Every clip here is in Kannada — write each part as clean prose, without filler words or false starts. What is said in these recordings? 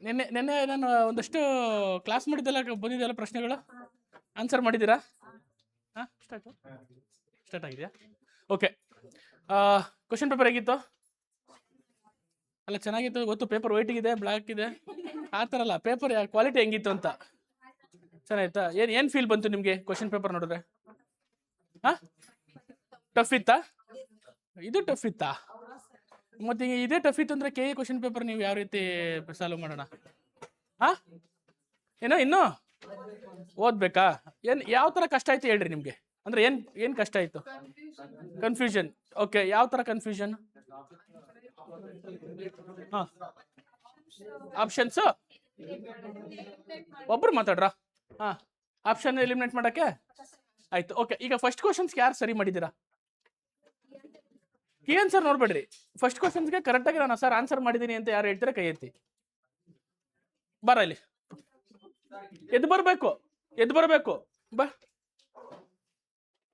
ನೆನ್ನೆ ನಾನು ಒಂದಷ್ಟು ಕ್ಲಾಸ್ ಮಾಡಿದ್ದೆಲ್ಲ ಬಂದಿದ್ದೆಲ್ಲ ಪ್ರಶ್ನೆಗಳು ಆನ್ಸರ್ ಮಾಡಿದ್ದೀರಾ? ಹಾಂ, ಸ್ಟಾರ್ಟ್ ಆಗಿದೆಯಾ? ಓಕೆ. ಕ್ವಶನ್ ಪೇಪರ್ ಹೇಗಿತ್ತು? ಅಲ್ಲ, ಚೆನ್ನಾಗಿತ್ತು ಗೊತ್ತು. ಪೇಪರ್ ವೈಟ್ ಇದೆ, ಬ್ಲ್ಯಾಕ್ ಇದೆ, ಆ ಥರ ಅಲ್ಲ. ಪೇಪರ್ ಕ್ವಾಲಿಟಿ ಹೆಂಗಿತ್ತು ಅಂತ ಚೆನ್ನಾಗಿತ್ತಾ? ಏನು ಫೀಲ್ ಬಂತು ನಿಮಗೆ ಕ್ವಶನ್ ಪೇಪರ್ ನೋಡಿದ್ರೆ? ಹಾಂ, ಟಫ್ ಇತ್ತಾ? ಇದು ಟಫ್ ಇತ್ತಾ? ಮತ್ತೆ ಇದೇ ಟಫ್ ಇತ್ತು ಅಂದರೆ ಕೆ ಎ ಕ್ವಶನ್ ಪೇಪರ್ ನೀವು ಯಾವ ರೀತಿ ಸಾಲ್ವ್ ಮಾಡೋಣ? ಹಾಂ, ಏನೋ ಇನ್ನೂ ಓದ್ಬೇಕಾ? ಯಾವ ಥರ ಕಷ್ಟ ಆಯ್ತು ಹೇಳ್ರಿ ನಿಮಗೆ. ಅಂದರೆ ಏನು ಕಷ್ಟ ಆಯಿತು? ಕನ್ಫ್ಯೂಷನ್. ಓಕೆ, ಯಾವ ಥರ ಕನ್ಫ್ಯೂಷನ್? ಹಾಂ, ಆಪ್ಷನ್ಸು ಒಬ್ರು ಮಾತಾಡ್ರ? ಹಾಂ, ಆಪ್ಷನ್ ಎಲಿಮಿನೇಟ್ ಮಾಡೋಕ್ಕೆ ಆಯ್ತು. ಓಕೆ, ಈಗ ಫಸ್ಟ್ ಕ್ವಶನ್ಸ್ಗೆ ಯಾರು ಸರಿ ಮಾಡಿದ್ದೀರಾ? ಏನು ಸರ್ ನೋಡ್ಬೇಡ್ರಿ, ಫಸ್ಟ್ ಕ್ವಶನ್ಸ್ಗೆ ಕರೆಕ್ಟಾಗಿ ನಾನು ಸರ್ ಆನ್ಸರ್ ಮಾಡಿದ್ದೀನಿ ಅಂತ ಯಾರು ಹೇಳ್ತೀರಾ ಕೈ ಎತ್ತಿ. ಬರ ಇಲ್ಲಿ, ಎದ್ದು ಬರಬೇಕು ಬಾ.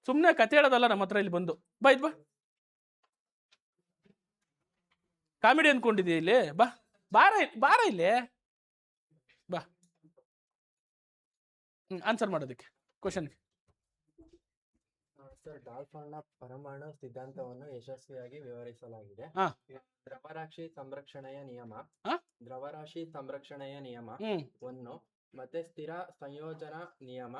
ಸುಮ್ಮನೆ ಕತೆ ಹೇಳೋದಲ್ಲ ನಮ್ಮ ಹತ್ರ ಇಲ್ಲಿ ಬಂದು. ಬಾ, ಇದು ಬಾ. ಕಾಮಿಡಿ ಅಂದ್ಕೊಂಡಿದ್ದೀವಿ ಇಲ್ಲಿ. ಬಾ, ಬಾರ ಇಲ್ಲಿ ಬಾ. ಆನ್ಸರ್ ಮಾಡೋದಕ್ಕೆ ಕ್ವಶನ್ಗೆ. ಸರ್, ಡಾಲ್ಫನ್ನ ಪರಮಾಣು ಸಿದ್ಧಾಂತವನ್ನು ಯಶಸ್ವಿಯಾಗಿ ವಿವರಿಸಲಾಗಿದೆ. ದ್ರವರಾಶಿ ಸಂರಕ್ಷಣೆಯ ನಿಯಮ, ದ್ರವರಾಶಿ ಸಂರಕ್ಷಣೆಯ ನಿಯಮ ಒಂದು, ಮತ್ತೆ ಸ್ಥಿರ ಸಂಯೋಜನಾ ನಿಯಮ,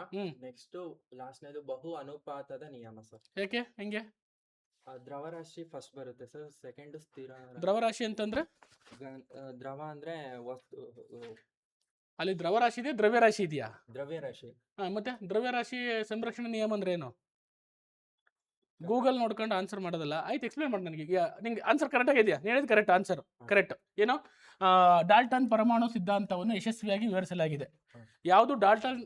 ನೆಕ್ಸ್ಟ್ ಲಾಸ್ಟ್ನೇದು ಬಹು ಅನುಪಾತದ ನಿಯಮ. ಸರ್, ಯಾಕೆ ಹೆಂಗೆ? ದ್ರವರಾಶಿ ಫಸ್ಟ್ ಬರುತ್ತೆ ಸರ್, ಸೆಕೆಂಡ್ ಸ್ಥಿರ. ದ್ರವರಾಶಿ ಅಂತಂದ್ರೆ ದ್ರವ ಅಂದ್ರೆ ವಸ್ತು. ಅಲ್ಲಿ ದ್ರವರಾಶಿ ಇದೆ, ದ್ರವ್ಯರಾಶಿ ಇದೆಯಾ? ದ್ರವ್ಯರಾಶಿ. ಮತ್ತೆ ದ್ರವ್ಯರಾಶಿ ಸಂರಕ್ಷಣೆ ನಿಯಮ ಅಂದ್ರೆ ಏನು? ಗೂಗಲ್ ನೋಡ್ಕೊಂಡು ಆನ್ಸರ್ ಮಾಡೋದಲ್ಲ. ಆಯ್ತು, ಎಕ್ಸ್ಪ್ಲೇನ್ ಮಾಡಿ ನನಗೆ. ನಿಂಗೆ ಆನ್ಸರ್ ಕರೆಕ್ಟಾಗಿ ಇದೆಯಾ? ನೀನು ಹೇಳಿದ ಕರೆಕ್ಟ್ ಆನ್ಸರ್. ಕರೆಕ್ಟ್. ಏನು? ಡಾಲ್ಟನ್ ಪರಮಾಣು ಸಿದ್ಧಾಂತವನ್ನು ಯಶಸ್ವಿಯಾಗಿ ವಿವರಿಸಲಾಗಿದೆ. ಯಾವುದು ಡಾಲ್ಟನ್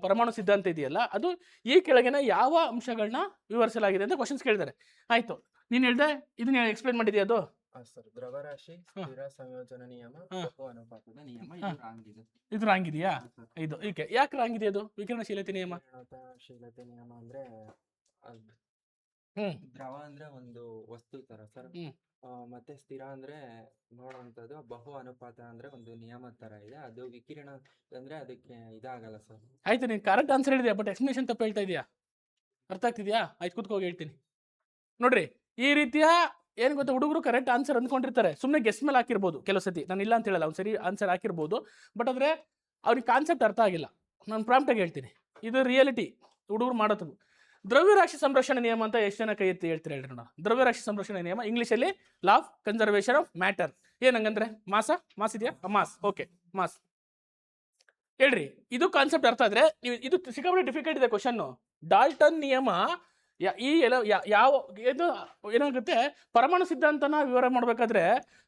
ಪರಮಾಣು ಸಿದ್ಧಾಂತ ಇದೆಯಲ್ಲ, ಅದು ಈ ಕೆಳಗಿನ ಯಾವ ಅಂಶಗಳನ್ನ ವಿವರಿಸಲಾಗಿದೆ ಅಂತ ಕ್ವಶನ್ಸ್ ಕೇಳಿದ್ದಾರೆ. ಆಯ್ತು, ನೀನು ಹೇಳ್ದೆ, ಇದನ್ನ ಎಕ್ಸ್ಪ್ಲೇನ್ ಮಾಡಿದ್ಯಾ? ಅದು ಸರ್, ದ್ರವರಾಶಿ ಸ್ಥಿರ ಸಂಯೋಜನಾ ನಿಯಮ, ಬಹು ಅನುಪಾತದ ನಿಯಮ. ಇದು ರಾಂಗ್ ಇದೆಯಾ? ಇದು ಯಾಕೆ ರಾಂಗ್ ಇದೆ? ಅದು ವಿಕಿರಣಶೀಲತೆ ನಿಯಮ. ವಿಕಿರಣಶೀಲತೆ ನಿಯಮ ಅಂದ್ರೆ ದ್ರವ ಅಂದ್ರೆ ಒಂದು ವಸ್ತು ತರ ಸರ್, ಮತ್ತೆ ಸ್ಥಿರ ಅಂದ್ರೆ ನೋಡುವಂಥದ್ದು, ಬಹು ಅನುಪಾತ ಅಂದ್ರೆ ಒಂದು ನಿಯಮ ತರ ಇದೆ. ಅದು ವಿಕಿರಣ ಅಂದ್ರೆ ಅದಕ್ಕೆ ಇದಾಗಲ್ಲ ಸರ್. ಆಯ್ತು, ನೀನು ಕರೆಕ್ಟ್ ಆನ್ಸರ್ ಹೇಳಿದ್ಯಾ, ಬಟ್ ಎಕ್ಸ್ಪ್ಲೇಷನ್ ತಪ್ಪು ಹೇಳ್ತಾ ಇದೆಯಾ? ಅರ್ಥ ಆಗ್ತಿದ್ಯಾ? ಆಯ್ತು, ಕೂತ್ಕೋಗಿ ಹೇಳ್ತೀನಿ ನೋಡ್ರಿ. ಈ ರೀತಿಯ ಏನು ಗೊತ್ತಾ, ಹುಡುಗರು ಕರೆಕ್ಟ್ ಆನ್ಸರ್ ಅಂದ್ಕೊಂಡಿರ್ತಾರೆ, ಸುಮ್ಮನೆ ಗೆಸ್ ಮೇಲೆ ಹಾಕಿರ್ಬೋದು ಕೆಲವು ಸತಿ. ನಾನು ಇಲ್ಲ ಅಂತ ಹೇಳಲ್ಲ, ಅವ್ನು ಸರಿ ಆನ್ಸರ್ ಹಾಕಿರ್ಬೋದು, ಬಟ್ ಆದರೆ ಅವ್ರಿಗೆ ಕಾನ್ಸೆಪ್ಟ್ ಅರ್ಥ ಆಗಿಲ್ಲ. ನಾನು ಪ್ರಾಂಪ್ಟಾಗಿ ಹೇಳ್ತೀನಿ, ಇದು ರಿಯಾಲಿಟಿ ಹುಡುಗರು ಮಾಡೋದು. ದ್ರವ್ಯರಾಶಿ ಸಂರಕ್ಷಣೆ ನಿಯಮ ಅಂತ ಎಷ್ಟು ಜನ ಕೈ ಎತ್ತಿ ಹೇಳ್ತೀರಾ ಹೇಳ್ರಿ ನೋಡ. ದ್ರವ್ಯರಾಶಿ ಸಂರಕ್ಷಣೆ ನಿಯಮ ಇಂಗ್ಲೀಷಲ್ಲಿ law of conservation of matter. ಏನಂಗಂದ್ರೆ ಮಾಸ್ ಇದೆಯಾ? ಮಾಸ್. ಓಕೆ, ಮಾಸ್ ಹೇಳ್ರಿ. ಇದು ಕಾನ್ಸೆಪ್ಟ್ ಅರ್ಥ ಆದ್ರೆ ನೀವು, ಇದು ಸಿಕ್ಕಾಪಟ್ಟೆ ಡಿಫಿಕಲ್ಟ್ ಇದೆ ಕ್ವಶನ್ನು. ಡಾಲ್ಟನ್ ನಿಯಮ ಯಾವ ಇದು ಏನಾಗುತ್ತೆ, ಪರಮಾಣು ಸಿದ್ಧಾಂತನ ವಿವರ ಮಾಡಬೇಕಾದ್ರೆ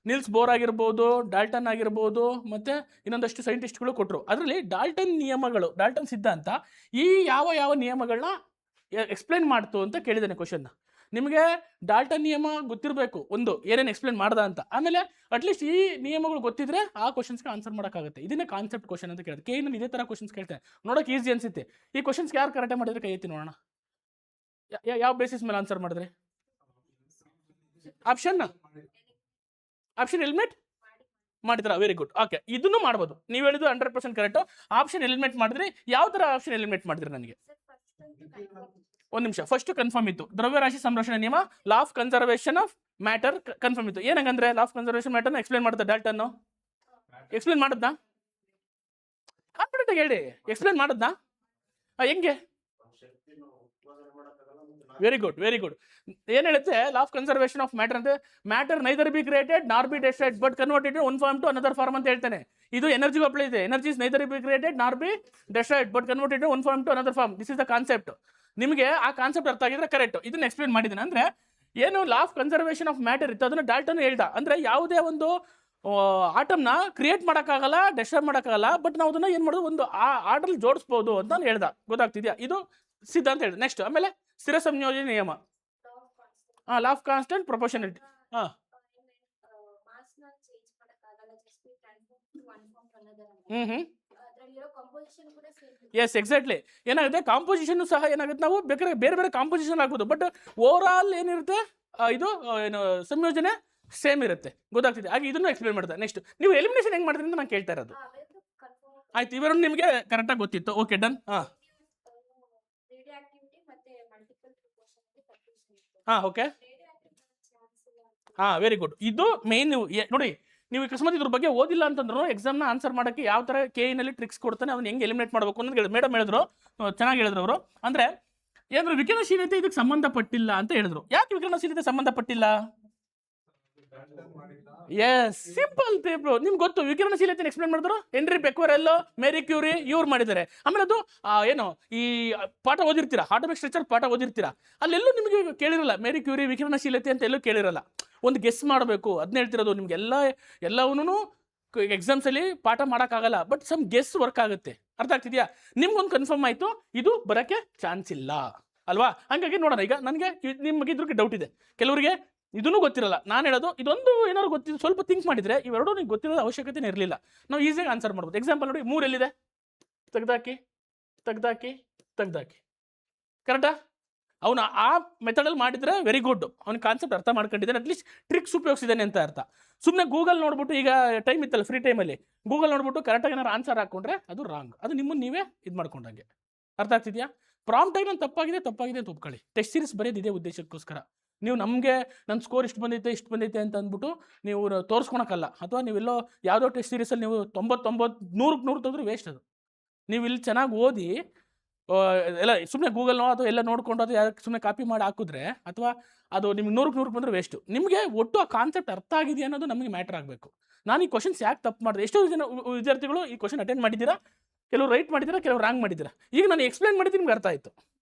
ನಿಲ್ಸ್ ಬೋರ್ ಆಗಿರ್ಬೋದು, ಡಾಲ್ಟನ್ ಆಗಿರ್ಬೋದು, ಮತ್ತೆ ಇನ್ನೊಂದಷ್ಟು ಸೈಂಟಿಸ್ಟ್ಗಳು ಕೊಟ್ಟರು. ಅದರಲ್ಲಿ ಡಾಲ್ಟನ್ ನಿಯಮಗಳು, ಡಾಲ್ಟನ್ ಸಿದ್ಧಾಂತ ಈ ಯಾವ ನಿಯಮಗಳನ್ನ ಎಕ್ಸ್ಪ್ಲೇನ್ ಮಾಡ್ತು ಅಂತ ಕೇಳಿದ್ದಾನೆ ಕ್ವಶನ್ನ. ನಿಮಗೆ ಡಾಲ್ಟನ್ ನಿಯಮ ಗೊತ್ತಿರಬೇಕು, ಒಂದು ಏನೇನು ಎಕ್ಸ್ಪ್ಲೇನ್ ಮಾಡ್ದ ಅಂತ. ಆಮೇಲೆ ಅಟ್ಲೀಸ್ಟ್ ಈ ನಿಯಮಗಳು ಗೊತ್ತಿದ್ರೆ ಆ ಕ್ವಶನ್ಸ್ಗೆ ಆನ್ಸರ್ ಮಾಡೋಕ್ಕಾಗುತ್ತೆ. ಇದನ್ನೇ ಕಾನ್ಸೆಪ್ಟ್ ಕ್ವಶನ್ ಅಂತ ಕೇಳಿದೆ. ಕೇಳಿನಲ್ಲಿ ಇದೇ ಥರ ಕ್ವಶನ್ಸ್ ಕೇಳ್ತೇನೆ, ನೋಡೋಕೆ ಈಸಿ ಅನ್ಸುತ್ತೆ. ಈ ಕ್ವಶನ್ಸ್ಗೆ ಯಾರು ಕರೆಕ್ಟಾಗಿ ಮಾಡಿದ್ರೆ ಕೈ ಎತ್ತಿ ನೋಡೋಣ. ಯಾವ ಬೇಸಿಸ್ ಮೇಲೆ ಆನ್ಸರ್ ಮಾಡಿದ್ರೆ? ಆಪ್ಷನ್ ಎಲಿಮಿನೇಟ್ ಮಾಡಿದ್ರ? Very good. ಓಕೆ, ಇದನ್ನು ಮಾಡ್ಬೋದು. ನೀವು ಹೇಳಿದ್ದು 100% ಕರೆಕ್ಟು. ಆಪ್ಷನ್ ಎಲಿಮಿನೇಟ್ ಮಾಡಿದ್ರಿ. ಯಾವ ಥರ ಆಪ್ಷನ್ ಎಲಿಮಿನೇಟ್ ಮಾಡಿದ್ರಿ ನನಗೆ? ಒಂದು ನಿಮಿಷ, ಫಸ್ಟ್ ಕನ್ಫರ್ಮ್ ಇತ್ತು ದ್ರವ್ಯರಾಶಿ ಸಂರಕ್ಷಣೆ ನಿಯಮ, law of conservation of matter confirm ಇತ್ತು. ಏನಂಗಂದ್ರೆ ಲಾ ಆಫ್ ಕನ್ಸರ್ವೇಷನ್ ಮ್ಯಾಟರ್ನ ಎಕ್ಸ್ಪ್ಲೇನ್ ಮಾಡ್ತಾ ಡಾಲ್ಟನ್ ಎಕ್ಸ್ಪ್ಲೇನ್ ಮಾಡದ್ನಾ? ಕಾನ್ಫಿಡೆಂಟ್ ಆಗಿ ಹೇಳಿ, ಎಕ್ಸ್ಪ್ಲೇನ್ ಮಾಡದ್ನಾ? ಹೆಂಗೆ? Very good. ಏನ್ ಹೇಳುತ್ತೆ law of conservation of matter ಅಂದ್ರೆ, matter neither be created nor be destroyed but converted one form to another form ಅಂತ ಹೇಳ್ತಾನೆ. ಇದು ಎನರ್ಜಿಗೂ ಅಪ್ಲೈ ಇದೆ. Energy is neither be created nor be destroyed but converted one form to another form. This is the concept. ನಿಮಗೆ ಆ ಕಾನ್ಸೆಪ್ಟ್ ಅರ್ಥ ಆಗಿದ್ರೆ ಕರೆಕ್ಟ್. ಇದನ್ನ ಎಕ್ಸ್ಪ್ಲೇನ್ ಮಾಡಿದ್ದೀನಿ. ಅಂದ್ರೆ ಏನು ಲಾ ಆಫ್ ಕನ್ಸರ್ವೇಷನ್ ಆಫ್ ಮ್ಯಾಟರ್ ಇತ್ತು, ಅದನ್ನ ಡಾಲ್ಟನ್ ಹೇಳ್ದ. ಅಂದ್ರೆ ಯಾವುದೇ ಒಂದು ಆಟಮ್ನ ಕ್ರಿಯೇಟ್ ಮಾಡೋಕ್ಕಾಗಲ್ಲ, ಡೆಸ್ಟ್ರಾಯ್ ಮಾಡೋಕ್ಕಾಗಲ್ಲ, ಬಟ್ ನಾವು ಅದನ್ನ ಏನು ಮಾಡೋದು, ಒಂದು ಆರ್ಡರ್ ಜೋಡಿಸ್ಬೋದು ಅಂತ ಹೇಳ್ದ. ಗೊತ್ತಾಗ್ತಿದ್ಯಾ? ಇದು ಸಿದ್ಧಾಂತ ಹೇಳಿದೆ. ನೆಕ್ಸ್ಟ್ ಆಮೇಲೆ ಸ್ಥಿರ ಸಂಯೋಜನೆ ನಿಯಮ, law of constant proportionality. Yes, exactly. ಏನಾಗುತ್ತೆ, ಕಾಂಪೋಸಿಷನ್ ಸಹ ಏನಾಗುತ್ತೆ, ನಾವು ಬೇಕಾದ್ರೆ ಬೇರೆ ಕಾಂಪೋಸಿಷನ್ ಹಾಕ್ಬೋದು, ಬಟ್ ಓವರ್ ಆಲ್ ಏನಿರುತ್ತೆ, ಇದು ಏನು ಸಂಯೋಜನೆ ಸೇಮ್ ಇರುತ್ತೆ, ಗೊತ್ತಾಗ್ತಿದೆ. ಹಾಗೆ ಇದನ್ನು ಎಕ್ಸ್ಪ್ಲೇನ್ ಮಾಡ್ತಾರೆ. ನೆಕ್ಸ್ಟ್ ನೀವು ಎಲಿಮಿನೇಷನ್ ಹೆಂಗೆ ಮಾಡ್ತೀರಿ ಅಂತ ನಾನು ಕೇಳ್ತಾ ಇರೋದು. ಆಯ್ತು, ಇವೆರಡು ನಿಮಗೆ ಕರೆಕ್ಟಾಗಿ ಗೊತ್ತಿತ್ತು. Okay, done. Okay, very good. ಇದು ಮೇನ್. ನೀವು ನೋಡಿ, ನೀವು ಅಕಸ್ಮಾತ್ ಇದ್ರ ಬಗ್ಗೆ ಓದಿಲ್ಲ ಅಂತಂದ್ರು ಎಕ್ಸಾಮ್ನ ಆನ್ಸರ್ ಮಾಡೋಕ್ಕೆ ಯಾವ ಥರ ನಲ್ಲಿ ಟ್ರಿಕ್ಸ್ ಕೊಡ್ತಾನೆ, ಅದನ್ನ ಹೆಂಗೆ ಎಲಿಮಿನೇಟ್ ಮಾಡಬೇಕು ಅನ್ನೋದು ಮೇಡಮ್ ಹೇಳಿದ್ರು. ಚೆನ್ನಾಗಿ ಹೇಳಿದ್ರು ಅವರು. ಅಂದರೆ ಏನಾದ್ರು ವಿಕಿರಣಶೀಲತೆ ಇದಕ್ಕೆ ಸಂಬಂಧಪಟ್ಟಿಲ್ಲ ಅಂತ ಹೇಳಿದ್ರು. ಯಾಕೆ ವಿಕಿರಣಶೀಲತೆ ಸಂಬಂಧಪಟ್ಟಿಲ್ಲ? Yes, simple bro. ನಿಮ್ಗೆ ಗೊತ್ತು ವಿಕಿರಣಶೀಲತೆ ಎಕ್ಸ್ಪ್ಲೇನ್ ಮಾಡಿದ್ರು ಹೆನ್ರಿ ಬೆಕ್ವೆರೆಲ್ಲೋ, ಮೇರಿ ಕ್ಯೂರಿ ಇವ್ರು ಮಾಡಿದ್ದಾರೆ. ಆಮೇಲೆ ಅದು ಏನು ಈ ಪಾಠ ಓದಿರ್ತೀರಾ, ಆಟೋಮಿಕ್ ಸ್ಟ್ರಕ್ಚರ್ ಪಾಠ ಓದಿರ್ತೀರಾ, ಅಲ್ಲೆಲ್ಲೂ ನಿಮಗೆ ಕೇಳಿರಲ್ಲ ಮೇರಿ ಕ್ಯೂರಿ ವಿಕಿರಣಶೀಲತೆ ಅಂತ ಎಲ್ಲೂ ಕೇಳಿರಲ್ಲ. ಒಂದು ಗೆಸ್ ಮಾಡಬೇಕು, ಅದನ್ನ ಹೇಳ್ತಿರೋದು. ನಿಮ್ಗೆ ಎಲ್ಲವನ್ನೂ ಎಕ್ಸಾಮ್ಸಲ್ಲಿ ಪಾಠ ಮಾಡೋಕ್ಕಾಗಲ್ಲ, ಬಟ್ ಸಮ್ ಗೆಸ್ ವರ್ಕ್ ಆಗುತ್ತೆ. ಅರ್ಥ ಆಗ್ತಿದೆಯಾ? ನಿಮ್ಗೊಂದು ಕನ್ಫರ್ಮ್ ಆಯಿತು, ಇದು ಬರೋಕ್ಕೆ ಚಾನ್ಸ್ ಇಲ್ಲ ಅಲ್ವಾ? ಹಂಗಾಗಿ ನೋಡೋಣ. ಈಗ ನನಗೆ ನಿಮಗೆ ಇದ್ರಿಗೆ ಡೌಟ್ ಇದೆ, ಕೆಲವರಿಗೆ ಇದೂ ಗೊತ್ತಿರಲ್ಲ. ನಾನು ಹೇಳೋದು ಇದೊಂದು ಏನಾದ್ರು ಗೊತ್ತಿದ್ದು ಸ್ವಲ್ಪ ಥಿಂಕ್ ಮಾಡಿದರೆ ಇವೆರಡೂ ನಿಮ್ಗೆ ಗೊತ್ತಿರೋದು ಅವಶ್ಯಕತೆ ಇರಲಿಲ್ಲ. ನಾವು ಈಸಿಯಾಗಿ ಆನ್ಸರ್ ಮಾಡ್ಬೋದು. ಎಕ್ಸಾಂಪಲ್ ನೋಡಿ, 3 ಎಲ್ಲಿದೆ? ತೆಗ್ದಾಕಿ, ಕರೆಕ್ಟಾ? ಅವನು ಆ ಮೆಥಡಲ್ಲಿ ಮಾಡಿದರೆ ವೆರಿ ಗುಡ್, ಅವ್ನ ಕಾನ್ಸೆಪ್ಟ್ ಅರ್ಥ ಮಾಡ್ಕೊಂಡಿದ್ದಾನೆ, ಅಟ್ಲೀಸ್ಟ್ ಟ್ರಿಕ್ಸ್ ಉಪಯೋಗಿಸಿದ್ದಾನೆ ಅಂತ ಅರ್ಥ. ಸುಮ್ಮನೆ ಗೂಗಲ್ ನೋಡ್ಬಿಟ್ಟು, ಈಗ ಟೈಮ್ ಇತ್ತಲ್ಲ ಫ್ರೀ ಟೈಮಲ್ಲಿ ಗೂಗಲ್ ನೋಡ್ಬಿಟ್ಟು ಕರೆಕ್ಟಾಗಿ ಏನಾರು ಆನ್ಸರ್ ಹಾಕ್ಕೊಂಡ್ರೆ ಅದು ರಾಂಗ್. ಅದು ನಿಮ್ಮನ್ನು ನೀವೇ ಇದು ಮಾಡ್ಕೊಂಡಂಗೆ. ಅರ್ಥ ಆಗ್ತಿದೆಯಾ? ಪ್ರಾಂಪ್ಟಾಗಿ ನಾನು ತಪ್ಪಾಗಿದೆ ಅಂತ ಒಪ್ಕೊಳ್ಳಿ. ಟೆಸ್ಟ್ ಸೀರೀಸ್ ಬರೆಯೋದು ಇದೇ ಉದ್ದೇಶಕ್ಕೋಸ್ಕರ. ನೀವು ನಮಗೆ ನನ್ನ ಸ್ಕೋರ್ ಇಷ್ಟು ಬಂದೈತೆ ಅಂತ ಅಂದ್ಬಿಟ್ಟು ನೀವು ತೋರಿಸ್ಕೊಳಕ್ಕಲ್ಲ. ಅಥವಾ ನೀವೆಲ್ಲೋ ಯಾವುದೋ ಟೆಸ್ಟ್ ಸೀರೀಸಲ್ಲಿ ನೀವು 99 100 ತಂದರೂ ವೇಸ್ಟ್. ಅದು ನೀವು ಇಲ್ಲಿ ಚೆನ್ನಾಗಿ ಓದಿ ಎಲ್ಲ ಸುಮ್ಮನೆ ಗೂಗಲ್ನೋ ಅಥವಾ ಎಲ್ಲ ನೋಡ್ಕೊಂಡು ಅದು ಯಾಕೆ ಸುಮ್ಮನೆ ಕಾಪಿ ಮಾಡಿ ಹಾಕಿದ್ರೆ, ಅಥವಾ ಅದು ನಿಮ್ಗೆ 100 ಬಂದರೆ ವೇಸ್ಟು. ನಿಮಗೆ ಒಟ್ಟು ಆ ಕಾನ್ಸೆಪ್ಟ್ ಅರ್ಥ ಆಗಿದೆಯಾ ಅನ್ನೋದು ನಮಗೆ ಮ್ಯಾಟ್ರ್ ಆಗಬೇಕು. ನಾನು ಈ ಕ್ವಶನ್ಸ್ ಯಾಕೆ ತಪ್ಪು ಮಾಡಿದೆ? ಎಷ್ಟೋ ಜನ ವಿದ್ಯಾರ್ಥಿಗಳು ಈ ಕ್ವಶನ್ ಅಟೆಂಡ್ ಮಾಡಿದ್ದೀರಾ, ಕೆಲವರು ರೈಟ್ ಮಾಡಿದ್ದೀರಾ, ಕೆಲವರು ರಾಂಗ್ ಮಾಡಿದ್ದೀರಾ. ಈಗ ನಾನು ಎಕ್ಸ್ಪ್ಲೇನ್ ಮಾಡಿದ್ದು ನಿಮ್ಗೆ ಅರ್ಥ ಆಯಿತು,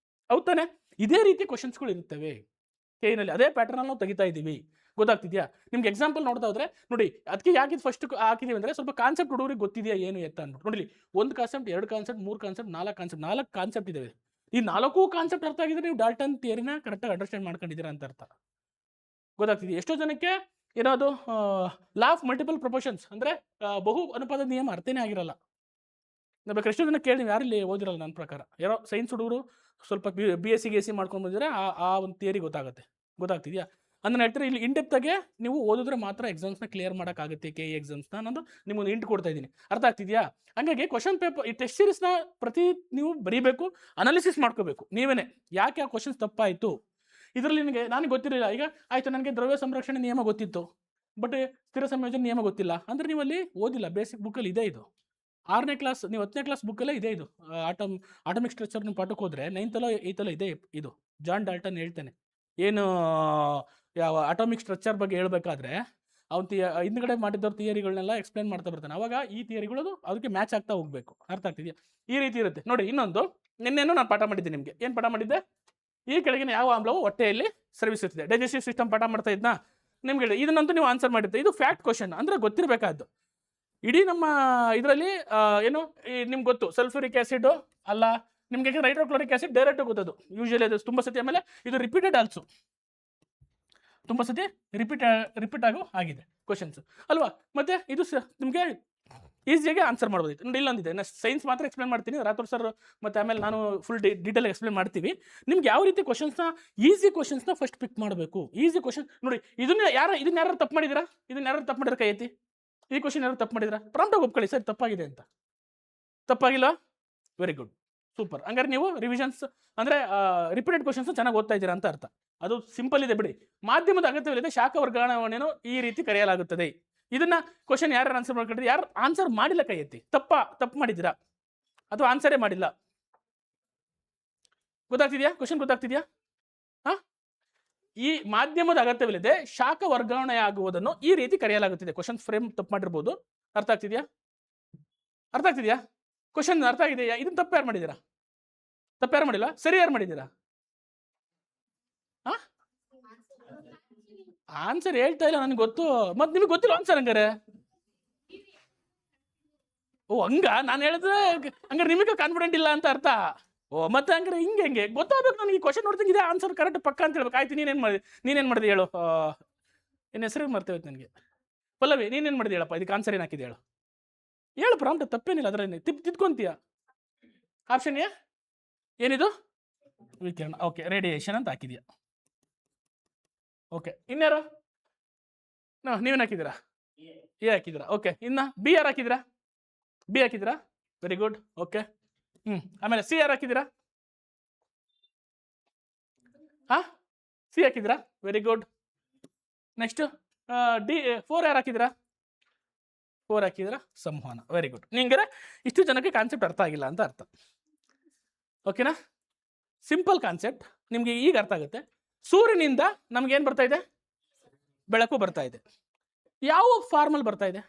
ಹೌದು ತಾನೆ? ಇದೇ ರೀತಿ ಕ್ವಶನ್ಸ್ಗಳು ಇರ್ತವೆ ನಲ್ಲಿ. ಅದೇ ಪ್ಯಾಟರ್ನಲ್ಲಿ ನಾವು ತೆಗಿತಾ ಇದ್ದೀವಿ, ಗೊತ್ತಾಗ್ತಿದೆಯಾ? ನಿಮ್ಗೆ ಎಕ್ಸಾಂಪಲ್ ನೋಡ್ತಾ ಹೋದ್ರೆ ನೋಡಿ, ಅದಕ್ಕೆ ಯಾಕೆ ಫಸ್ಟ್ ಹಾಕಿದೀವಿ ಅಂದರೆ ಸ್ವಲ್ಪ ಕಾನ್ಸೆಪ್ಟ್ ಹುಡುಗರಿಗೆ ಗೊತ್ತಿದೆಯಾ ಏನು ಎತ್ತ ಅಂದ್ಬಿಟ್ಟು. ನೋಡಿ, 1 ಕಾನ್ಸೆಪ್ಟ್, 2 ಕಾನ್ಸೆಪ್ಟ್, 3 ಕಾನ್ಸೆಪ್ಟ್, 4 ಕಾನ್ಸೆಪ್ಟ್ ಇದಾವೆ. ಈ 4 ಕಾನ್ಸೆಪ್ಟ್ ಅರ್ಥ ಆಗಿದ್ರೆ ನೀವು ಡಾಲ್ಟನ್ ಥಿಯರಿನ ಕರೆಕ್ಟಾಗಿ ಅಂಡರ್ಸ್ಟ್ಯಾಂಡ್ ಮಾಡ್ಕೊಂಡಿದ್ದೀರಾ ಅಂತ ಅರ್ಥ, ಗೊತ್ತಾಗ್ತಿದೆಯಾ? ಎಷ್ಟೋ ಜನಕ್ಕೆ ಏನೋದು ಲಾ ಆಫ್ ಮಲ್ಟಿಪಲ್ ಪ್ರಪೋರ್ಷನ್ಸ್ ಅಂದರೆ ಬಹು ಅನುಪಾತದ ನಿಯಮ ಅರ್ಥನೇ ಆಗಿರಲ್ಲ. ನಾವು ಬೇಕಾದ್ರೆ ಎಷ್ಟೋ ಜನ ಕೇಳಿ, ನೀವು ಯಾರಲ್ಲಿ ಓದಿರಲ್ಲ. ನನ್ನ ಪ್ರಕಾರ ಯಾರೋ ಸೈನ್ಸ್ ಹುಡುಗರು ಸ್ವಲ್ಪ BSc GSc ಮಾಡ್ಕೊಂಡು ಬಂದಿದ್ರೆ ಆ ಒಂದು ಥಿಯರಿ ಗೊತ್ತಾಗ್ತಿದೆಯಾ? ಅದನ್ನ ಹೇಳ್ತಾರೆ. ಇಲ್ಲಿ ಇಂಡೆಪ್ತಾಗೆ ನೀವು ಓದಿದ್ರೆ ಮಾತ್ರ ಎಕ್ಸಾಮ್ಸ್ನ ಕ್ಲಿಯರ್ ಮಾಡೋಕ್ಕಾಗುತ್ತೆ, KE ಎಕ್ಸಾಮ್ಸ್ನ. ನಾನು ನಿಮ್ಮೊಂದು ಇಂಟ್ ಕೊಡ್ತಾ ಇದ್ದೀನಿ, ಅರ್ಥ ಆಗ್ತಿದೆಯಾ? ಹಂಗಾಗಿ ಕ್ವಶನ್ ಪೇಪರ್, ಈ ಟೆಸ್ಟ್ ಸೀರೀಸ್ನ ಪ್ರತಿ ನೀವು ಬರೀಬೇಕು, ಅನಾಲಿಸಿಸ್ ಮಾಡ್ಕೋಬೇಕು ನೀವೇನೆ. ಯಾಕೆ ಆ ಕ್ವಶನ್ಸ್ ತಪ್ಪಾಯಿತು, ಇದರಲ್ಲಿ ನನಗೆ ಗೊತ್ತಿರಲಿಲ್ಲ. ಈಗ ಆಯಿತು, ನನಗೆ ದ್ರವ್ಯ ಸಂರಕ್ಷಣೆ ನಿಯಮ ಗೊತ್ತಿತ್ತು, ಬಟ್ ಸ್ಥಿರ ಸಂಯೋಜನೆ ನಿಯಮ ಗೊತ್ತಿಲ್ಲ ಅಂದರೆ ನೀವು ಅಲ್ಲಿ ಓದಿಲ್ಲ. ಬೇಸಿಕ್ ಬುಕ್ಕಲ್ಲಿ ಇದೆ ಇದು. 6ನೇ ಕ್ಲಾಸ್, ನೀವು 10ನೇ ಕ್ಲಾಸ್ ಬುಕ್ಕಲ್ಲೇ ಇದೆ ಇದು. ಆಟಮಿಕ್ ಸ್ಟ್ರಕ್ಚರ್ ನಿಮ್ಮ ಪಾಠಕ್ಕೆ ಹೋದರೆ 9th 8th ಇದೆ ಇದು. ಜಾನ್ ಡಾಲ್ಟನ್ ಹೇಳ್ತಾನೆ, ಏನು ಯಾವ ಅಟಾಮಿಕ್ ಸ್ಟ್ರಕ್ಚರ್ ಬಗ್ಗೆ ಹೇಳ್ಬೇಕಾದ್ರೆ ಅವ್ನು ಹಿಂದ್ಗಡೆ ಮಾಡಿದ್ದವ್ರ ಥಿಯರಿಗಳನ್ನೆಲ್ಲ ಎಕ್ಸ್ಪ್ಲೇನ್ ಮಾಡ್ತಾ ಬರ್ತಾನೆ. ಅವಾಗ ಈ ಥಿಯರಿಗಳು ಅದಕ್ಕೆ ಮ್ಯಾಚ್ ಆಗ್ತಾ ಹೋಗಬೇಕು. ಅರ್ಥ ಆಗ್ತಿದೆಯಾ? ಈ ರೀತಿ ಇರುತ್ತೆ ನೋಡಿ. ಇನ್ನೊಂದು, ನಿನ್ನೇನು ನಾನು ಪಾಠ ಮಾಡಿದ್ದೆ ನಿಮಗೆ. ಏನು ಪಾಠ ಮಾಡಿದ್ದೆ? ಈ ಕೆಳಗಿನ ಯಾವ ಆಮ್ಲವು ಹೊಟ್ಟೆಯಲ್ಲಿ ಸ್ರವಿಸುತ್ತದೆ? ಡೈಜೆಸ್ಟಿವ್ ಸಿಸ್ಟಮ್ ಪಾಠ ಮಾಡ್ತಾ ಇದ್ನಾ ನಿಮ್ಗೆ ಹೇಳಿ. ಇದನ್ನಂತೂ ನೀವು ಆನ್ಸರ್ ಮಾಡಿರ್ತೀವಿ. ಇದು ಫ್ಯಾಕ್ಟ್ ಕ್ವಶನ್ ಅಂದರೆ ಗೊತ್ತಿರಬೇಕಾದ್ದು. ಇಡೀ ನಮ್ಮ ಇದರಲ್ಲಿ ಏನು ನಿಮ್ಗೆ ಗೊತ್ತು, ಸಲ್ಫ್ಯೂರಿಕ್ ಆ್ಯಸಿಡ್ ಅಲ್ಲ ನಿಮಗೆ, ಹೈಡ್ರೋಕ್ಲೋರಿಕ್ ಆ್ಯಸಿಡ್ ಡೈರೆಕ್ಟ್ ಗೊತ್ತದು ಯೂಶಲಿ. ಅದು ತುಂಬ ಸತಿ, ಆಮೇಲೆ ಇದು ರಿಪೀಟೆಡ್ ಆಲ್ಸೋ, ತುಂಬ ಸತಿ ರಿಪೀಟ್ ಆಗೋ ಆಗಿದೆ ಕ್ವಶನ್ಸ್ ಅಲ್ವಾ? ಮತ್ತು ಇದು ನಿಮಗೆ ಈಸಿಯಾಗಿ ಆನ್ಸರ್ ಮಾಡ್ಬೋದಿತ್ತು. ನೋಡಿ, ಇಲ್ಲೊಂದಿದೆ. ನಾನು ಸೈನ್ಸ್ ಮಾತ್ರ ಎಕ್ಸ್ಪ್ಲೇನ್ ಮಾಡ್ತೀನಿ, ರಾಥೋಡ್ ಸರ್ ಮತ್ತು ಆಮೇಲೆ ನಾನು ಫುಲ್ ಡೀಟೇಲ್ ಎಕ್ಸ್ಪ್ಲೇನ್ ಮಾಡ್ತೀವಿ. ನಿಮ್ಗೆ ಯಾವ ರೀತಿ ಕ್ವಶನ್ಸ್ನ, ಈಸಿ ಕ್ವಶನ್ಸ್ನ ಫಸ್ಟ್ ಪಿಕ್ ಮಾಡಬೇಕು. ಈಸಿ ಕ್ವಶನ್ ನೋಡಿ, ಇದನ್ನ ಯಾರು ತಪ್ಪು ಮಾಡಿದಿರಾ? ಕೈ ಎತ್ತಿ. ಈ ಕ್ವಶನ್ ಯಾರು ತಪ್ಪು ಮಾಡಿದಿರಾ? ಪ್ರಾಂಪ್ಟಾಗಿ ಒಪ್ಕೊಳ್ಳಿ, ಸರ್ ತಪ್ಪಾಗಿದೆ ಅಂತ. ತಪ್ಪಾಗಿಲ್ಲ? Very good, super. ಹಂಗಾರೆ ನೀವು ರಿವಿಷನ್ಸ್ ಅಂದರೆ ರಿಪೀಟೆಡ್ ಕ್ವಶನ್ಸ್ ಚೆನ್ನಾಗಿ ಓದ್ತಾ ಇದ್ದೀರಾ ಅಂತ ಅರ್ಥ. ಅದು ಸಿಂಪಲ್ ಇದೆ ಬಿಡಿ. ಮಾಧ್ಯಮದ ಅಗತ್ಯವಿಲ್ಲದೆ ಶಾಖ ವರ್ಗಾವಣೆಯನ್ನು ಈ ರೀತಿ ಕರೆಯಲಾಗುತ್ತದೆ. ಇದನ್ನ ಕ್ವಶನ್ ಯಾರು ಆನ್ಸರ್ ಮಾಡ್ಕೊಂಡಿದ್ರೆ, ಯಾರು ಆನ್ಸರ್ ಮಾಡಿಲ್ಲ ಕೈ ಎತ್ತಿ. ತಪ್ಪು ಮಾಡಿದ್ದೀರಾ ಅಥವಾ ಆನ್ಸರೇ ಮಾಡಿಲ್ಲ? ಗೊತ್ತಾಗ್ತಿದೆಯಾ? ಕ್ವಶನ್ ಗೊತ್ತಾಗ್ತಿದೆಯಾ? ಈ ಮಾಧ್ಯಮದ ಅಗತ್ಯವಿಲ್ಲದೆ ಶಾಖ ವರ್ಗಾವಣೆಯಾಗುವುದನ್ನು ಈ ರೀತಿ ಕರೆಯಲಾಗುತ್ತದೆ. ಕ್ವಶನ್ ಫ್ರೇಮ್ ತಪ್ಪು ಮಾಡಿರ್ಬೋದು. ಅರ್ಥ ಆಗ್ತಿದೆಯಾ? ಕ್ವಶನ್ ಅರ್ಥ ಆಗಿದೆಯಾ? ಇದನ್ನ ತಪ್ಪು ಯಾರು ಮಾಡಿದ್ದೀರಾ? ತಪ್ಪು ಯಾರು ಮಾಡಿಲ್ಲ, ಸರಿ ಯಾರು ಮಾಡಿದ್ದೀರಾ? ಆನ್ಸರ್ ಹೇಳ್ತಾ ಇಲ್ಲ, ನನಗೆ ಗೊತ್ತು. ಮತ್ತೆ ನಿಮಗೆ ಗೊತ್ತಿಲ್ಲ ಆನ್ಸರ್ ಹಂಗಾರೆ? ಓ ಹಂಗ, ನಾನು ಹೇಳಿದ್ರೆ ಹಂಗಾರೆ ನಿಮಗೆ ಕಾನ್ಫಿಡೆಂಟ್ ಇಲ್ಲ ಅಂತ ಅರ್ಥ. ಓ ಮತ್ತೆ ಹಂಗಾರೆ ಹೆಂಗೆ ಗೊತ್ತಾಗಬೇಕು ನನಗೆ. ಈ ಕ್ವಶನ್ ನೋಡ್ತೀನಿ, ಇದೆ ಆನ್ಸರ್ ಕರೆಕ್ಟ್ ಪಕ್ಕ ಅಂತ ಹೇಳ್ಬೇಕು. ಆಯ್ತು, ನೀನೇನು ಮಾಡಿದೆ ಹೇಳು? ನಿನ್ನ ಹೆಸರು ಮರ್ತೇವೆ ನನಗೆ. ಪಲ್ಲವಿ, ನೀನೇನು ಮಾಡಿದೆ ಹೇಳಪ್ಪ? ಇದಕ್ಕೆ ಆನ್ಸರ್ ಏನು ಹಾಕಿದೆ ಹೇಳು ಪ್ರಾಂಪ್ಟ್. ತಪ್ಪೇನಿಲ್ಲ, ಅದರಲ್ಲಿ ತಿದ್ಕೊಂತೀಯ. ಆಪ್ಷನ್ ಏನಿದು? ವಿಕಿರಣ. ಓಕೆ, ರೇಡಿಯೇಷನ್ ಅಂತ ಹಾಕಿದ್ಯಾ? ಓಕೆ, ಇನ್ಯಾರು? ನೀವೇನು ಹಾಕಿದ್ದೀರಾ? ಎ ಹಾಕಿದ್ದೀರಾ. ಓಕೆ, ಇನ್ನು ಬಿ ಯಾರು ಹಾಕಿದ್ದೀರಾ? ಬಿ ಹಾಕಿದ್ದೀರಾ, ವೆರಿ ಗುಡ್. ಓಕೆ, ಆಮೇಲೆ ಸಿ ಯಾರು ಹಾಕಿದ್ದೀರಾ? ಸಿ ಹಾಕಿದ್ದೀರಾ, ವೆರಿ ಗುಡ್. ನೆಕ್ಸ್ಟ್ ಡಿ 4 ಯಾರು ಹಾಕಿದ್ದೀರಾ? 4 ಹಾಕಿದ್ದೀರಾ, ಸಂವಹನ, ವೆರಿ ಗುಡ್. ನಿಂಗೆ ಇಷ್ಟು ಜನಕ್ಕೆ ಕಾನ್ಸೆಪ್ಟ್ ಅರ್ಥ ಆಗಿಲ್ಲ ಅಂತ ಅರ್ಥ. ಓಕೆನಾ? ಸಿಂಪಲ್ ಕಾನ್ಸೆಪ್ಟ್ ನಿಮಗೆ ಈಗ ಅರ್ಥ ಆಗುತ್ತೆ. ಸೂರ್ಯನಿಂದ ನಮ್ಗೆ ಏನು ಬರ್ತಾ ಇದೆ? ಬೆಳಕು ಬರ್ತಾ ಇದೆ. ಯಾವ ಫಾರ್ಮಲ್ ಬರ್ತಾ ಇದೆ?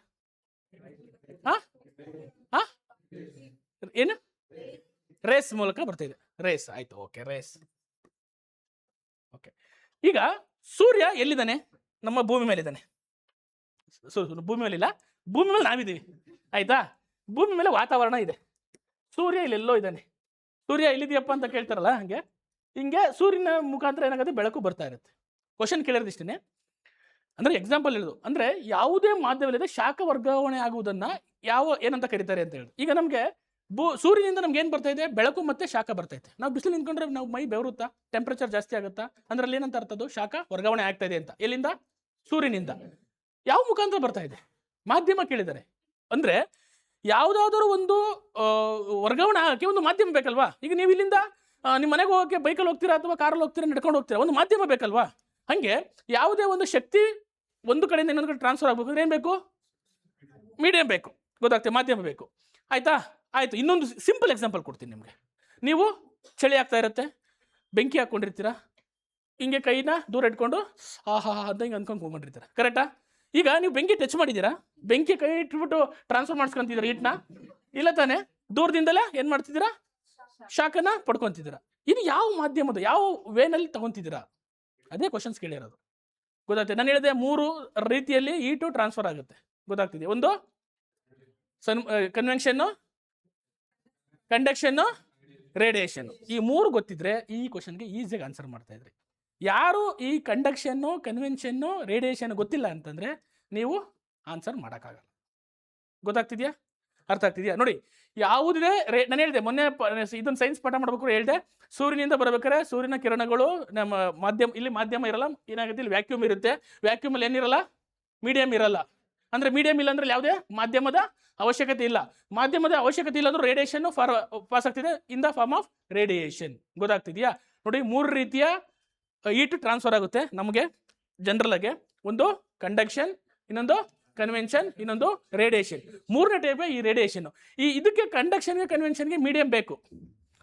ಏನು? ರೇಸ್ ಮೂಲಕ ಬರ್ತಾ ಇದೆ. ರೇಸ್ ಆಯ್ತು. Okay, race. ಓಕೆ, ಈಗ ಸೂರ್ಯ ಎಲ್ಲಿದ್ದಾನೆ? ನಮ್ಮ ಭೂಮಿ ಮೇಲೆ ಇದ್ದಾನೆ. ಭೂಮಿ ಮೇಲೆ ಇಲ್ಲ, ಭೂಮಿ ಮೇಲೆ ನಾವಿದ್ದೀವಿ. ಆಯ್ತಾ? ಭೂಮಿ ಮೇಲೆ ವಾತಾವರಣ ಇದೆ. ಸೂರ್ಯ ಇಲ್ಲೆಲ್ಲೋ ಇದ್ದಾನೆ. ಸೂರ್ಯ ಎಲ್ಲಿದೆಯಪ್ಪ ಅಂತ ಕೇಳ್ತಾರಲ್ಲ, ಹಿಂಗೆ ಸೂರ್ಯನ ಮುಖಾಂತರ ಏನಾಗುತ್ತೆ? ಬೆಳಕು ಬರ್ತಾ ಇರುತ್ತೆ. ಕ್ವಶನ್ ಕೇಳಿರೋದಿಷ್ಟೇ. ಅಂದ್ರೆ ಎಕ್ಸಾಂಪಲ್ ಹೇಳೋದು ಅಂದ್ರೆ ಯಾವುದೇ ಮಾಧ್ಯಮದಲ್ಲಿದೆ ಶಾಖ ವರ್ಗಾವಣೆ ಆಗುವುದನ್ನ ಏನಂತ ಕರೀತಾರೆ ಅಂತ ಹೇಳಿ. ಈಗ ನಮಗೆ ಸೂರ್ಯನಿಂದ ನಮ್ಗೆ ಏನು ಬರ್ತಾ ಇದೆ? ಬೆಳಕು ಮತ್ತೆ ಶಾಖ ಬರ್ತೈತೆ. ನಾವು ಬಿಸಿಲು ನಿಂತ್ಕೊಂಡ್ರೆ ನಾವು ಮೈ ಬೆವರುತ್ತಾ? ಟೆಂಪರೇಚರ್ ಜಾಸ್ತಿ ಆಗುತ್ತಾ? ಅಂದ್ರೆ ಏನಂತ ಅರ್ಥದ್ದು? ಶಾಖ ವರ್ಗಾವಣೆ ಆಗ್ತಾ ಇದೆ ಅಂತ. ಎಲ್ಲಿಂದ? ಸೂರ್ಯನಿಂದ. ಯಾವ ಮುಖಾಂತರ ಬರ್ತಾ ಇದೆ? ಮಾಧ್ಯಮ ಕೇಳಿದ್ದಾರೆ. ಅಂದ್ರೆ ಯಾವುದಾದ್ರೂ ಒಂದು ವರ್ಗಾವಣೆ ಆಗಕ್ಕೆ ಒಂದು ಮಾಧ್ಯಮ ಬೇಕಲ್ವಾ? ಈಗ ನೀವು ಇಲ್ಲಿಂದ ನಿಮ್ಮ ಮನೆಗೆ ಹೋಗೋಕ್ಕೆ ಬೈಕಲ್ಲಿ ಹೋಗ್ತೀರಾ ಅಥವಾ ಕಾರಲ್ಲಿ ಹೋಗ್ತೀರಾ, ನಡ್ಕೊಂಡು ಹೋಗ್ತೀರಾ, ಒಂದು ಮಾಧ್ಯಮ ಬೇಕಲ್ವಾ? ಹಂಗೆ ಯಾವುದೇ ಒಂದು ಶಕ್ತಿ ಒಂದು ಕಡೆಯಿಂದ ಇನ್ನೊಂದು ಕಡೆ ಟ್ರಾನ್ಸ್ಫರ್ ಆಗಬೇಕು ಅಂದ್ರೆ ಏನು ಬೇಕು? ಮೀಡಿಯಂ ಬೇಕು, ಗೊತ್ತಾಗ್ತದೆ, ಮಾಧ್ಯಮ ಬೇಕು. ಆಯ್ತಾ? ಆಯ್ತು. ಇನ್ನೊಂದು ಸಿಂಪಲ್ ಎಕ್ಸಾಂಪಲ್ ಕೊಡ್ತೀನಿ ನಿಮಗೆ. ನೀವು ಚಳಿ ಆಗ್ತಾ ಇರುತ್ತೆ, ಬೆಂಕಿ ಹಾಕ್ಕೊಂಡಿರ್ತೀರಾ, ಹಿಂಗೆ ಕೈನ ದೂರ ಇಟ್ಕೊಂಡು ಅಂತ ಹಿಂಗೆ ಅನ್ಕೊಂಡು ಹೋಗ್ಕೊಂಡಿರ್ತೀರ, ಕರೆಕ್ಟಾ? ಈಗ ನೀವು ಬೆಂಕಿ ಟಚ್ ಮಾಡಿದ್ದೀರಾ, ಬೆಂಕಿ ಕೈ ಇಟ್ಬಿಟ್ಟು ಟ್ರಾನ್ಸ್ಫರ್ ಮಾಡ್ಸ್ಕೊಂತಿದ್ದೀರಾ ಹಿಟ್ನ, ಇಲ್ಲ ತಾನೆ? ದೂರದಿಂದಲೇ ಏನು ಮಾಡ್ತಿದ್ದೀರಾ? ಶಾಖನ ಪಡ್ಕೊತಿದ್ದೀರಾ. ಇದು ಯಾವ ಮಾಧ್ಯಮದ, ಯಾವ ವೇನಲ್ಲಿ ತಗೊಂತಿದ್ದೀರಾ? ಅದೇ ಕ್ವಶನ್ಸ್ ಕೇಳಿರೋದು. ಗೊತ್ತಾಗ್ತದೆ. ನಾನು ಹೇಳಿದೆ 3 ರೀತಿಯಲ್ಲಿ ಹೀಟು ಟ್ರಾನ್ಸ್ಫರ್ ಆಗುತ್ತೆ. ಗೊತ್ತಾಗ್ತಿದೆ. ಒಂದು ಕನ್ವೆನ್ಷನ್ನು, ಕಂಡಕ್ಷನ್ನು, ರೇಡಿಯೇಷನ್ನು. ಈ 3 ಗೊತ್ತಿದ್ರೆ ಈ ಕ್ವಶನ್ಗೆ ಈಸಿಯಾಗಿ ಆನ್ಸರ್ ಮಾಡ್ತಾ ಇದ್ರಿ. ಯಾರು ಈ ಕಂಡಕ್ಷನ್ನು, ಕನ್ವೆನ್ಷನ್ನು, ರೇಡಿಯೇಷನ್ ಗೊತ್ತಿಲ್ಲ ಅಂತಂದ್ರೆ ನೀವು ಆನ್ಸರ್ ಮಾಡೋಕ್ಕಾಗಲ್ಲ. ಗೊತ್ತಾಗ್ತಿದ್ಯಾ? ಅರ್ಥ ಆಗ್ತಿದ್ಯಾ? ನೋಡಿ, ಯಾವುದೇ ನಾನು ಹೇಳಿದೆ ಮೊನ್ನೆ ಇದನ್ನು ಸೈನ್ಸ್ ಪಾಠ ಮಾಡ್ಬೇಕು ಹೇಳಿದೆ. ಸೂರ್ಯನಿಂದ ಬರ್ಬೇಕಾದ್ರೆ ಸೂರ್ಯನ ಕಿರಣಗಳು ನಮ್ಮ ಮಾಧ್ಯಮ, ಇಲ್ಲಿ ಮಾಧ್ಯಮ ಇರಲ್ಲ, ಏನಾಗುತ್ತೆ? ಇಲ್ಲಿ ವ್ಯಾಕ್ಯೂಮ್ ಇರುತ್ತೆ. ವ್ಯಾಕ್ಯೂಮಲ್ಲಿ ಏನಿರಲ್ಲ? ಮೀಡಿಯಂ ಇರಲ್ಲ. ಅಂದ್ರೆ ಮೀಡಿಯಂ ಇಲ್ಲ ಅಂದ್ರೆ ಯಾವುದೇ ಮಾಧ್ಯಮದ ಅವಶ್ಯಕತೆ ಇಲ್ಲ. ಮಾಧ್ಯಮದ ಅವಶ್ಯಕತೆ ಇಲ್ಲ ಅಂದ್ರೆ ರೇಡಿಯೇಷನ್ ಪಾಸ್ ಆಗ್ತಿದೆ in the form of radiation. ಗೊತ್ತಾಗ್ತಿದ್ಯಾ? ನೋಡಿ, 3 ರೀತಿಯ ಹೀಟ್ ಟ್ರಾನ್ಸ್ಫರ್ ಆಗುತ್ತೆ ನಮಗೆ ಜನರಲ್ ಆಗಿ. ಒಂದು ಕಂಡಕ್ಷನ್, ಇನ್ನೊಂದು ಕನ್ವೆನ್ಷನ್, ಇನ್ನೊಂದು ರೇಡಿಯೇಷನ್. 3ನೇ ಟೈಪ್ ಈ ರೇಡಿಯೇಷನ್. ಇದಕ್ಕೆ ಕಂಡಕ್ಷನ್ಗೆ ಕನ್ವೆನ್ಷನ್ಗೆ ಮೀಡಿಯಂ ಬೇಕು,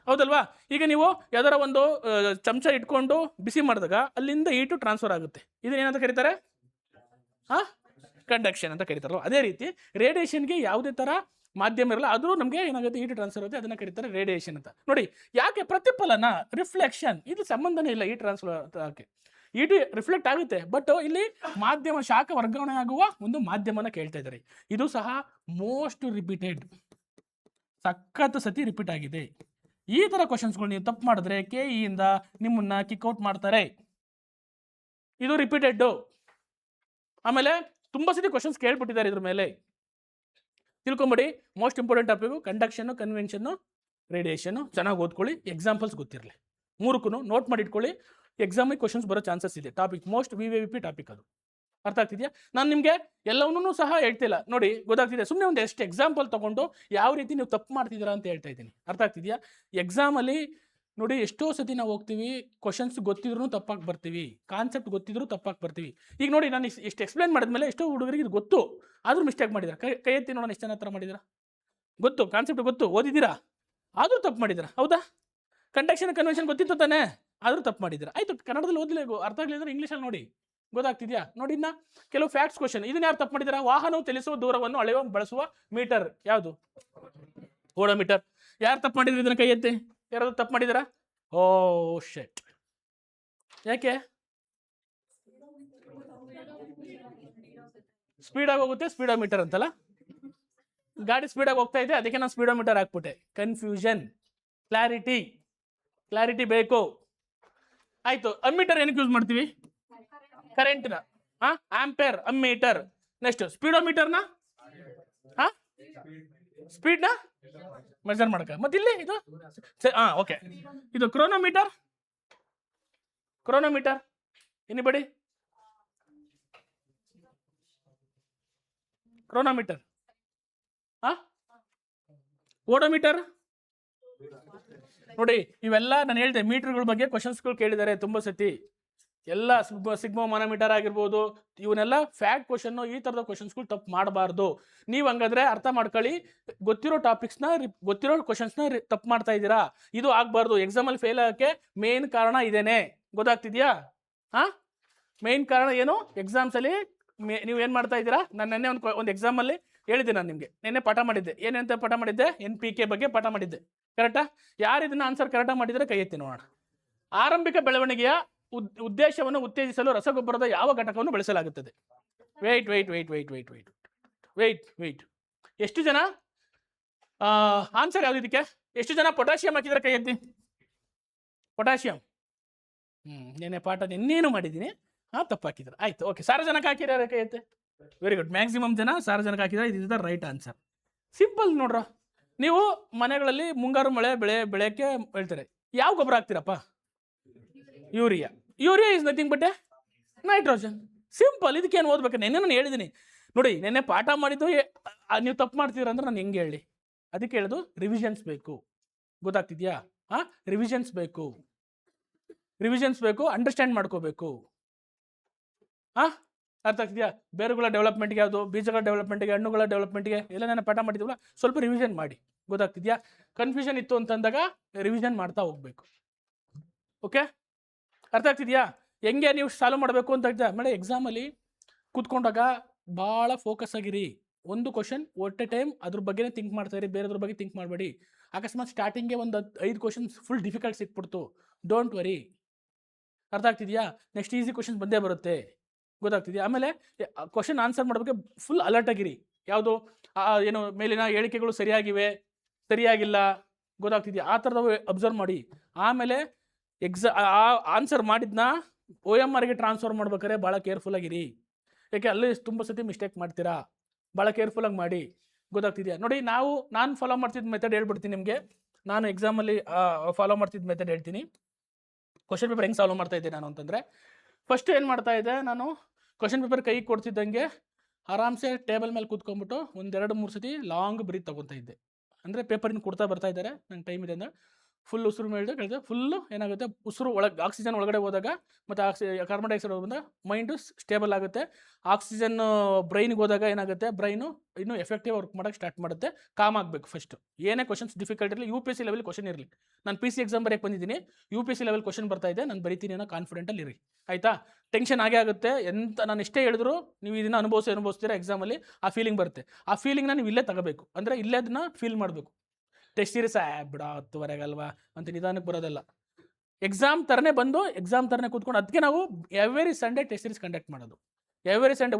ಹೌದಲ್ವಾ? ಈಗ ನೀವು ಯಾವ್ದಾರ ಒಂದು ಚಮಚ ಇಟ್ಕೊಂಡು ಬಿಸಿ ಮಾಡಿದಾಗ ಅಲ್ಲಿಂದ ಹೀಟು ಟ್ರಾನ್ಸ್ಫರ್ ಆಗುತ್ತೆ. ಇದನ್ನೇನಂತ ಕರೀತಾರೆ? ಕಂಡಕ್ಷನ್ ಅಂತ ಕರೀತಾರಲ್ವ. ಅದೇ ರೀತಿ ರೇಡಿಯೇಷನ್ಗೆ ಯಾವುದೇ ಥರ ಮಾಧ್ಯಮ ಇರಲ್ಲ, ಆದರೂ ನಮಗೆ ಏನಾಗುತ್ತೆ? ಹೀಟ್ ಟ್ರಾನ್ಸ್ಫರ್ ಆಗುತ್ತೆ, ಅದನ್ನು ಕರೀತಾರೆ ರೇಡಿಯೇಷನ್ ಅಂತ. ನೋಡಿ, ಯಾಕೆ ಪ್ರತಿಫಲನ, ರಿಫ್ಲೆಕ್ಷನ್, ಇದು ಸಂಬಂಧನೇ ಇಲ್ಲ ಹೀಟ್ ಟ್ರಾನ್ಸ್ಫರ್ ಆಗೋಕ್ಕೆ. ಹೀಟ್ ರಿಫ್ಲೆಕ್ಟ್ ಆಗುತ್ತೆ, ಬಟ್ ಇಲ್ಲಿ ಮಾಧ್ಯಮ, ಶಾಖ ವರ್ಗಾವಣೆ ಆಗುವ ಒಂದು ಮಾಧ್ಯಮನ ಕೇಳ್ತಾ ಇದ್ದಾರೆ. ಇದು ಸಹ ಮೋಸ್ಟ್ ರಿಪೀಟೆಡ್, ಸಖತ್ತು ಸತಿ ರಿಪೀಟ್ ಆಗಿದೆ. ಈ ಥರ ಕ್ವಶನ್ಸ್ಗಳು ನೀವು ತಪ್ಪು ಮಾಡಿದ್ರೆ KE ಇಂದ ನಿಮ್ಮನ್ನ ಕಿಕ್ಔಟ್ ಮಾಡ್ತಾರೆ. ಇದು ರಿಪೀಟೆಡ್. ಆಮೇಲೆ ತುಂಬ ಸತಿ ಕ್ವಶನ್ಸ್ ಕೇಳ್ಬಿಟ್ಟಿದ್ದಾರೆ ಇದ್ರ ಮೇಲೆ. ತಿಳ್ಕೊಂಬಿಡಿ. ಮೋಸ್ಟ್ ಇಂಪಾರ್ಟೆಂಟ್ ಟಾಪಿಕ್ ಕಂಡಕ್ಷನ್ನು, ಕನ್ವೆನ್ಷನ್ನು, ರೇಡಿಯೇಷನ್ನು. ಚೆನ್ನಾಗಿ ಓದ್ಕೊಳ್ಳಿ. ಎಕ್ಸಾಂಪಲ್ಸ್ ಗೊತ್ತಿರಲಿ. 3ಕ್ಕೂ ನೋಟ್ ಮಾಡಿ ಇಟ್ಕೊಳ್ಳಿ. ಎಕ್ಸಾಮಿಗೆ ಕ್ವಶನ್ಸ್ ಬರೋ ಚಾನ್ಸಸ್ ಇದೆ. ಟಾಪಿಕ್ ಮೋಸ್ಟ್ VVIP ಟಾಪಿಕ್ ಅದು. ಅರ್ಥ ಆಗ್ತಿದೆಯಾ? ನಾನು ನಿಮಗೆ ಎಲ್ಲವನ್ನೂ ಸಹ ಹೇಳ್ತಿಲ್ಲ. ನೋಡಿ, ಗೊತ್ತಾಗ್ತಿದೆ. ಸುಮ್ಮನೆ ಒಂದು ಎಷ್ಟು ಎಕ್ಸಾಂಪಲ್ ತೊಗೊಂಡು ಯಾವ ರೀತಿ ನೀವು ತಪ್ಪು ಮಾಡ್ತಿದ್ದೀರಾ ಅಂತ ಹೇಳ್ತಾ ಇದ್ದೀನಿ. ಅರ್ಥ ಆಗ್ತಿದೆಯಾ? ಎಕ್ಸಾಮಲ್ಲಿ ನೋಡಿ, ಎಷ್ಟೋ ಸತಿ ನಾವು ಹೋಗ್ತೀವಿ, ಕ್ವಶನ್ಸ್ ಗೊತ್ತಿದ್ರು ತಪ್ಪಾಗಿ ಬರ್ತೀವಿ, ಕಾನ್ಸೆಪ್ಟ್ ಗೊತ್ತಿದ್ರು ತಪ್ಪಾಗಿ ಬರ್ತೀವಿ. ಈಗ ನೋಡಿ, ನಾನು ಇಷ್ಟು ಎಕ್ಸ್ಪ್ಲೇನ್ ಮಾಡಿದ್ಮೇಲೆ ಎಷ್ಟೋ ಹುಡುಗರಿಗೆ ಇದು ಗೊತ್ತು, ಆದರೂ ಮಿಸ್ಟೇಕ್ ಮಾಡಿದ್ದಾರೆ. ಕೈ ಎತ್ತಿ ನೋಡೋಣ, ಎಷ್ಟು ಜನ ಹತ್ರ ಮಾಡಿದ್ದೀರಾ? ಗೊತ್ತು, ಕಾನ್ಸೆಪ್ಟ್ ಗೊತ್ತು, ಓದಿದ್ದೀರಾ, ಆದರೂ ತಪ್ಪು ಮಾಡಿದ್ದೀರಾ, ಹೌದಾ? ಕಂಡಕ್ಷನ್, ಕನ್ವೆನ್ಷನ್ ಗೊತ್ತಿತ್ತು ತಾನೇ, ಆದರೂ ತಪ್ಪು ಮಾಡಿದ್ದೀರಾ. ಆಯಿತು, ಕನ್ನಡದಲ್ಲಿ ಓದಲೇ, ಅರ್ಥ ಆಗಲಿಲ್ಲ ಇಂಗ್ಲೀಷಲ್ಲಿ ನೋಡಿ. ಗೊತ್ತಾಗ್ತಿದೆಯಾ? ನೋಡಿ, ಇನ್ನು ಕೆಲವು ಫ್ಯಾಕ್ಟ್ಸ್ ಕ್ವಶನ್. ಇದನ್ನ ಯಾರು ತಪ್ಪು ಮಾಡಿದ್ದೀರಾ? ವಾಹನವು ಚಲಿಸುವ ದೂರವನ್ನು ಅಳೆಯುವ ಬಳಸುವ ಮೀಟರ್ ಯಾವುದು? ಓಡೋಮೀಟರ್. ಯಾರು ತಪ್ಪು ಮಾಡಿದ್ರಿ? ಇದನ್ನ ಕೈ ಎತ್ತಿ. ಯಾರಾದ್ರು ತಪ್ಪು ಮಾಡಿದ್ದೀರಾ? ಓ ಶೆಟ್. ಯಾಕೆ? ಸ್ಪೀಡಾಗಿ ಹೋಗುತ್ತೆ, ಸ್ಪೀಡೋಮೀಟರ್ ಅಂತಲ್ಲ. ಗಾಡಿ ಸ್ಪೀಡಾಗಿ ಹೋಗ್ತಾ ಇದೆ, ಅದಕ್ಕೆ ನಾನು ಸ್ಪೀಡೋಮೀಟರ್ ಹಾಕ್ಬಿಟ್ಟೆ. ಕನ್ಫ್ಯೂಷನ್. ಕ್ಲಾರಿಟಿ ಬೇಕು. ಆಯ್ತು. ಅಮ್ಮೀಟರ್ ಏನಕ್ಕೆ ಯೂಸ್ ಮಾಡ್ತೀವಿ? ಕರೆಂಟ್ನ. Ampere, ammeter. ನೆಕ್ಸ್ಟ್ ಸ್ಪೀಡೋಮೀಟರ್ನ ಸ್ಪೀಡ್ನ ಮೆಜರ್ ಮಾಡಕ. ಮತ್ತೆ ಇಲ್ಲಿ ಇದು ಓಕೆ, ಇದು ಕ್ರೋನೋಮೀಟರ್. ಎನಿಬಡಿ? Chronometer, odometer. ನೋಡಿ ಇವೆಲ್ಲ ನಾನು ಹೇಳಿದೆ ಮೀಟರ್ಗಳ ಬಗ್ಗೆ ಕ್ವಶನ್ಸ್ಗಳು ಕೇಳಿದ್ದಾರೆ ತುಂಬ ಸತಿ. ಎಲ್ಲ ಸಿಗ್ಮೋ ಮಾನೋಮೀಟರ್ ಆಗಿರ್ಬೋದು, ಇವನ್ನೆಲ್ಲ ಫ್ಯಾಕ್ಟ್ ಕ್ವಶನ್, ಈ ಥರದ ಕ್ವಶನ್ಸ್ಗಳು ತಪ್ಪು ಮಾಡಬಾರ್ದು. ನೀವು ಹಂಗಾದ್ರೆ ಅರ್ಥ ಮಾಡ್ಕೊಳ್ಳಿ, ಗೊತ್ತಿರೋ ಟಾಪಿಕ್ಸ್ನ ಗೊತ್ತಿರೋ ಕ್ವಶನ್ಸ್ನ ತಪ್ಪು ಮಾಡ್ತಾ ಇದ್ದೀರಾ. ಇದು ಆಗಬಾರ್ದು. ಎಕ್ಸಾಮಲ್ಲಿ ಫೇಲ್ ಆಗೋಕ್ಕೆ ಮೇನ್ ಕಾರಣ ಇದೇನೆ, ಗೊತ್ತಾಗ್ತಿದ್ಯಾ? ಮೇನ್ ಕಾರಣ ಏನು? ಎಕ್ಸಾಮ್ಸಲ್ಲಿ ನೀವು ಏನು ಮಾಡ್ತಾ ಇದ್ದೀರಾ? ನಾನು ನೆನ್ನೆ ಒಂದು ಎಕ್ಸಾಮಲ್ಲಿ ಹೇಳಿದ್ದೆ, ನಾನು ನಿಮಗೆ ನೆನ್ನೆ ಪಾಠ ಮಾಡಿದ್ದೆ. ಏನಂತ ಪಾಠ ಮಾಡಿದ್ದೆ? NPK ಬಗ್ಗೆ ಪಾಠ ಮಾಡಿದ್ದೆ. ಕರೆಕ್ಟಾ? ಯಾರು ಇದನ್ನ ಆನ್ಸರ್ ಕರೆಕ್ಟಾಗಿ ಮಾಡಿದರೆ ಕೈ ಎತ್ತಿ ನೋಡೋಣ. ಆರಂಭಿಕ ಬೆಳವಣಿಗೆಯ ಉದ್ದೇಶವನ್ನು ಉತ್ತೇಜಿಸಲು ರಸಗೊಬ್ಬರದ ಯಾವ ಘಟಕವನ್ನು ಬಳಸಲಾಗುತ್ತದೆ? ವೆಯ್ಟ್. ಎಷ್ಟು ಜನ ಆನ್ಸರ್ ಯಾವ್ದು ಇದಕ್ಕೆ? ಎಷ್ಟು ಜನ ಪೊಟ್ಯಾಷಿಯಂ ಹಾಕಿದ್ರೆ ಕೈ ಎತ್ತಿ. ಪೊಟ್ಯಾಷಿಯಂ ನೆನ್ನೆ ಪಾಠ ನಿನ್ನೇನು ಮಾಡಿದ್ದೀನಿ. ತಪ್ಪು ಹಾಕಿದ್ರೆ ಆಯ್ತು. ಓಕೆ, ಸಾರಜನಕ ಹಾಕಿದ್ದಾರೆ ಕೈ ಎತ್ತೆ. Very good. ಮ್ಯಾಕ್ಸಿಮಮ್ ಜನ ಸಾರಜನಕ ಹಾಕಿದ್ರೆ ಇದು ದ ರೈಟ್ ಆನ್ಸರ್. ಸಿಂಪಲ್ ನೋಡ್ರ. ನೀವು ಮನೆಗಳಲ್ಲಿ ಮುಂಗಾರು ಮಳೆ ಬೆಳೆಯಕ್ಕೆ ಹೇಳ್ತಾರೆ, ಯಾವ ಗೊಬ್ಬರ ಹಾಕ್ತೀರಪ್ಪ? Urea is nothing but nitrogen. Simple. ಇದಕ್ಕೇನು ಓದ್ಬೇಕು? ನೆನ್ನೆ ನಾನು ಹೇಳಿದ್ದೀನಿ ನೋಡಿ, ನೆನ್ನೆ ಪಾಠ ಮಾಡಿದ್ದು ನೀವು ತಪ್ಪು ಮಾಡ್ತೀರ ಅಂದ್ರೆ ನಾನು ಹೆಂಗೆ ಹೇಳಿ? ಅದಕ್ಕೆ ಹೇಳೋದು ರಿವಿಷನ್ಸ್ ಬೇಕು. ಗೊತ್ತಾಗ್ತಿದ್ಯಾ? ರಿವಿಷನ್ಸ್ ಬೇಕು, ಅಂಡರ್ಸ್ಟ್ಯಾಂಡ್ ಮಾಡ್ಕೋಬೇಕು. ಅರ್ಥ ಆಗ್ತಿದ್ಯಾ? ಬೇರುಗಳ ಡೆವಲಪ್ಮೆಂಟ್ಗೆ ಯಾವುದು, ಬೀಜಗಳ ಡೆವಲಪ್ಮೆಂಟ್ಗೆ, ಹಣ್ಣುಗಳ ಡೆವಲಪ್ಮೆಂಟ್ಗೆ ಎಲ್ಲ ನಾನು ಪಾಠ ಮಾಡಿದ್ದೀವಲ್ಲ, ಸ್ವಲ್ಪ ರಿವಿಷನ್ ಮಾಡಿ. ಗೊತ್ತಾಗ್ತಿದ್ಯಾ? ಕನ್ಫ್ಯೂಷನ್ ಇತ್ತು ಅಂತಂದಾಗ ರಿವಿಷನ್ ಮಾಡ್ತಾ ಹೋಗ್ಬೇಕು. ಓಕೆ, ಅರ್ಥ ಆಗ್ತಿದ್ಯಾ? ಹೆಂಗೆ ನೀವು ಸಾಲ್ವ್ ಮಾಡಬೇಕು ಅಂತ ಹೇಳ್ತಾ ಮೇಡಮ್, ಎಕ್ಸಾಮಲ್ಲಿ ಕೂತ್ಕೊಂಡಾಗ ಭಾಳ ಫೋಕಸ್ ಆಗಿರಿ. ಒಂದು ಕ್ವಶನ್ ಒಟ್ಟೆ ಟೈಮ್ ಅದ್ರ ಬಗ್ಗೆನೇ ಥಿಂಕ್ ಮಾಡ್ತಾ ಇರಿ, ಬೇರೆದ್ರ ಬಗ್ಗೆ ಥಿಂಕ್ ಮಾಡಬೇಡಿ. ಅಕಸ್ಮಾತ್ ಸ್ಟಾರ್ಟಿಂಗ್ಗೆ ಒಂದು 5 ಕ್ವಶನ್ಸ್ ಫುಲ್ ಡಿಫಿಕಲ್ಟ್ ಸಿಕ್ಬಿಡ್ತು, ಡೋಂಟ್ ವರಿ. ಅರ್ಥ ಆಗ್ತಿದ್ಯಾ? ನೆಕ್ಸ್ಟ್ ಈಸಿ ಕ್ವಶನ್ಸ್ ಬಂದೇ ಬರುತ್ತೆ. ಗೊತ್ತಾಗ್ತಿದೆಯಾ? ಆಮೇಲೆ ಕ್ವಶನ್ ಆನ್ಸರ್ ಮಾಡೋದಕ್ಕೆ ಫುಲ್ ಅಲರ್ಟ್ ಆಗಿರಿ. ಯಾವುದು ಏನು ಮೇಲಿನ ಹೇಳಿಕೆಗಳು ಸರಿಯಾಗಿಲ್ಲ, ಗೊತ್ತಾಗ್ತಿದೆಯಾ? ಆ ಥರದವು ಅಬ್ಸರ್ವ್ ಮಾಡಿ. ಆಮೇಲೆ ಆನ್ಸರ್ ಮಾಡಿದ್ನ OMRಗೆ ಟ್ರಾನ್ಸ್ಫರ್ ಮಾಡ್ಬೇಕಾದ್ರೆ ಭಾಳ ಕೇರ್ಫುಲ್ ಆಗಿರಿ. ಯಾಕೆ ಅಲ್ಲಿ ತುಂಬ ಸತಿ ಮಿಸ್ಟೇಕ್ ಮಾಡ್ತೀರಾ, ಭಾಳ ಕೇರ್ಫುಲ್ಲಾಗಿ ಮಾಡಿ. ಗೊತ್ತಾಗ್ತಿದೆಯಾ? ನೋಡಿ, ನಾನು ಫಾಲೋ ಮಾಡ್ತಿದ್ದ ಮೆಥಡ್ ಹೇಳ್ಬಿಡ್ತೀನಿ ನಿಮಗೆ. ನಾನು ಎಕ್ಸಾಮಲ್ಲಿ ಫಾಲೋ ಮಾಡ್ತಿದ್ದ ಮೆಥಡ್ ಹೇಳ್ತೀನಿ. ಕ್ವಶನ್ ಪೇಪರ್ ಹೆಂಗೆ ಸಾಲ್ವ್ ಮಾಡ್ತಾ ಇದ್ದೆ ನಾನು ಅಂತಂದರೆ, ಫಸ್ಟ್ ಏನು ಮಾಡ್ತಾ ಇದ್ದೆ, ನಾನು ಕ್ವಶನ್ ಪೇಪರ್ ಕೈಗೆ ಕೊಡ್ತಿದ್ದಂಗೆ ಆರಾಮ್ಸೆ ಟೇಬಲ್ ಮೇಲೆ ಕೂತ್ಕೊಂಡ್ಬಿಟ್ಟು 1-2-3 ಸತಿ ಲಾಂಗ್ ಬ್ರೀತ್ ತೊಗೊತಾ ಇದ್ದೆ. ಅಂದರೆ ಪೇಪರಿನ ಕೊಡ್ತಾ ಬರ್ತಾ ಇದ್ದಾರೆ, ನಂಗೆ ಟೈಮ್ ಇದೆ ಅಂದರೆ ಫುಲ್ ಉಸಿರು ಮೇಲೆ ಕಳೆದ ಫುಲ್ಲು ಏನಾಗುತ್ತೆ, ಉಸಿರು ಒಳಗೆ ಆಕ್ಸಿಜನ್ ಒಳಗಡೆ ಹೋದಾಗ ಮತ್ತು ಕಾರ್ಬನ್ ಡೈಆಕ್ಸೈಡ್ ಬಂದಾಗ ಮೈಂಡು ಸ್ಟೇಬಲ್ ಆಗುತ್ತೆ. ಆಕ್ಸಿಜನ್ ಬ್ರೈನ್ಗೆ ಹೋದಾಗ ಏನಾಗುತ್ತೆ, ಬ್ರೈನು ಇನ್ನೂ ಎಫೆಕ್ಟಿವ್ ವರ್ಕ್ ಮಾಡೋಕ್ಕೆ ಸ್ಟಾರ್ಟ್ ಮಾಡುತ್ತೆ. ಕಾಮ್ ಆಗಬೇಕು ಫಸ್ಟು. ಏನೇ ಕ್ವಶನ್ಸ್ ಡಿಫಿಕಲ್ಟ್ ಇರಲಿ, UPSC ಲೆವೆಲ್ ಕ್ವಶನ್ ಇರಲಿ. ನಾನು PC ಎಕ್ಸಾಮ್ ಬರೆಯಕ್ಕೆ ಬಂದಿದ್ದೀನಿ, UPSC ಲೆವೆಲ್ ಕ್ವಶನ್ ಬರ್ತಾ ಇದೆ, ನಾನು ಬರಿತೀನಿ ಅನ್ನೋ ಕಾನ್ಫಿಡೆಂಟಲ್ಲಿ ಇರಿ. ಆಯಿತಾ? ಟೆನ್ಷನ್ ಆಗೇ ಆಗುತ್ತೆ. ನಾನು ಎಷ್ಟೇ ಹೇಳಿದ್ರು ನೀವು ಇದನ್ನು ಅನುಭವಿಸ್ತೀರಾ ಎಕ್ಸಾಮಲ್ಲಿ, ಆ ಫೀಲಿಂಗ್ ಬರುತ್ತೆ. ಆ ಫೀಲಿಂಗ್ನ ನೀವು ಇಲ್ಲೇ ತಗೋಬೇಕು, ಅಂದರೆ ಇಲ್ಲೇ ಅದನ್ನ ಫೀಲ್ ಮಾಡಬೇಕು. ಟೆಸ್ಟ್ ಸೀರೀಸ್ ಬಿಡ 10:30 ಅಲ್ವಾ ಅಂತ ನಿಧಾನಕ್ಕೆ ಬರೋದಲ್ಲ. ಎಕ್ಸಾಮ್ ಥರನೇ ಬಂದು ಎಕ್ಸಾಮ್ ಥರನೇ ಕೂತ್ಕೊಂಡು, ಅದಕ್ಕೆ ನಾವು every Sunday test series conduct ಮಾಡೋದು. ಎವ್ರಿ ಸಂಡೇ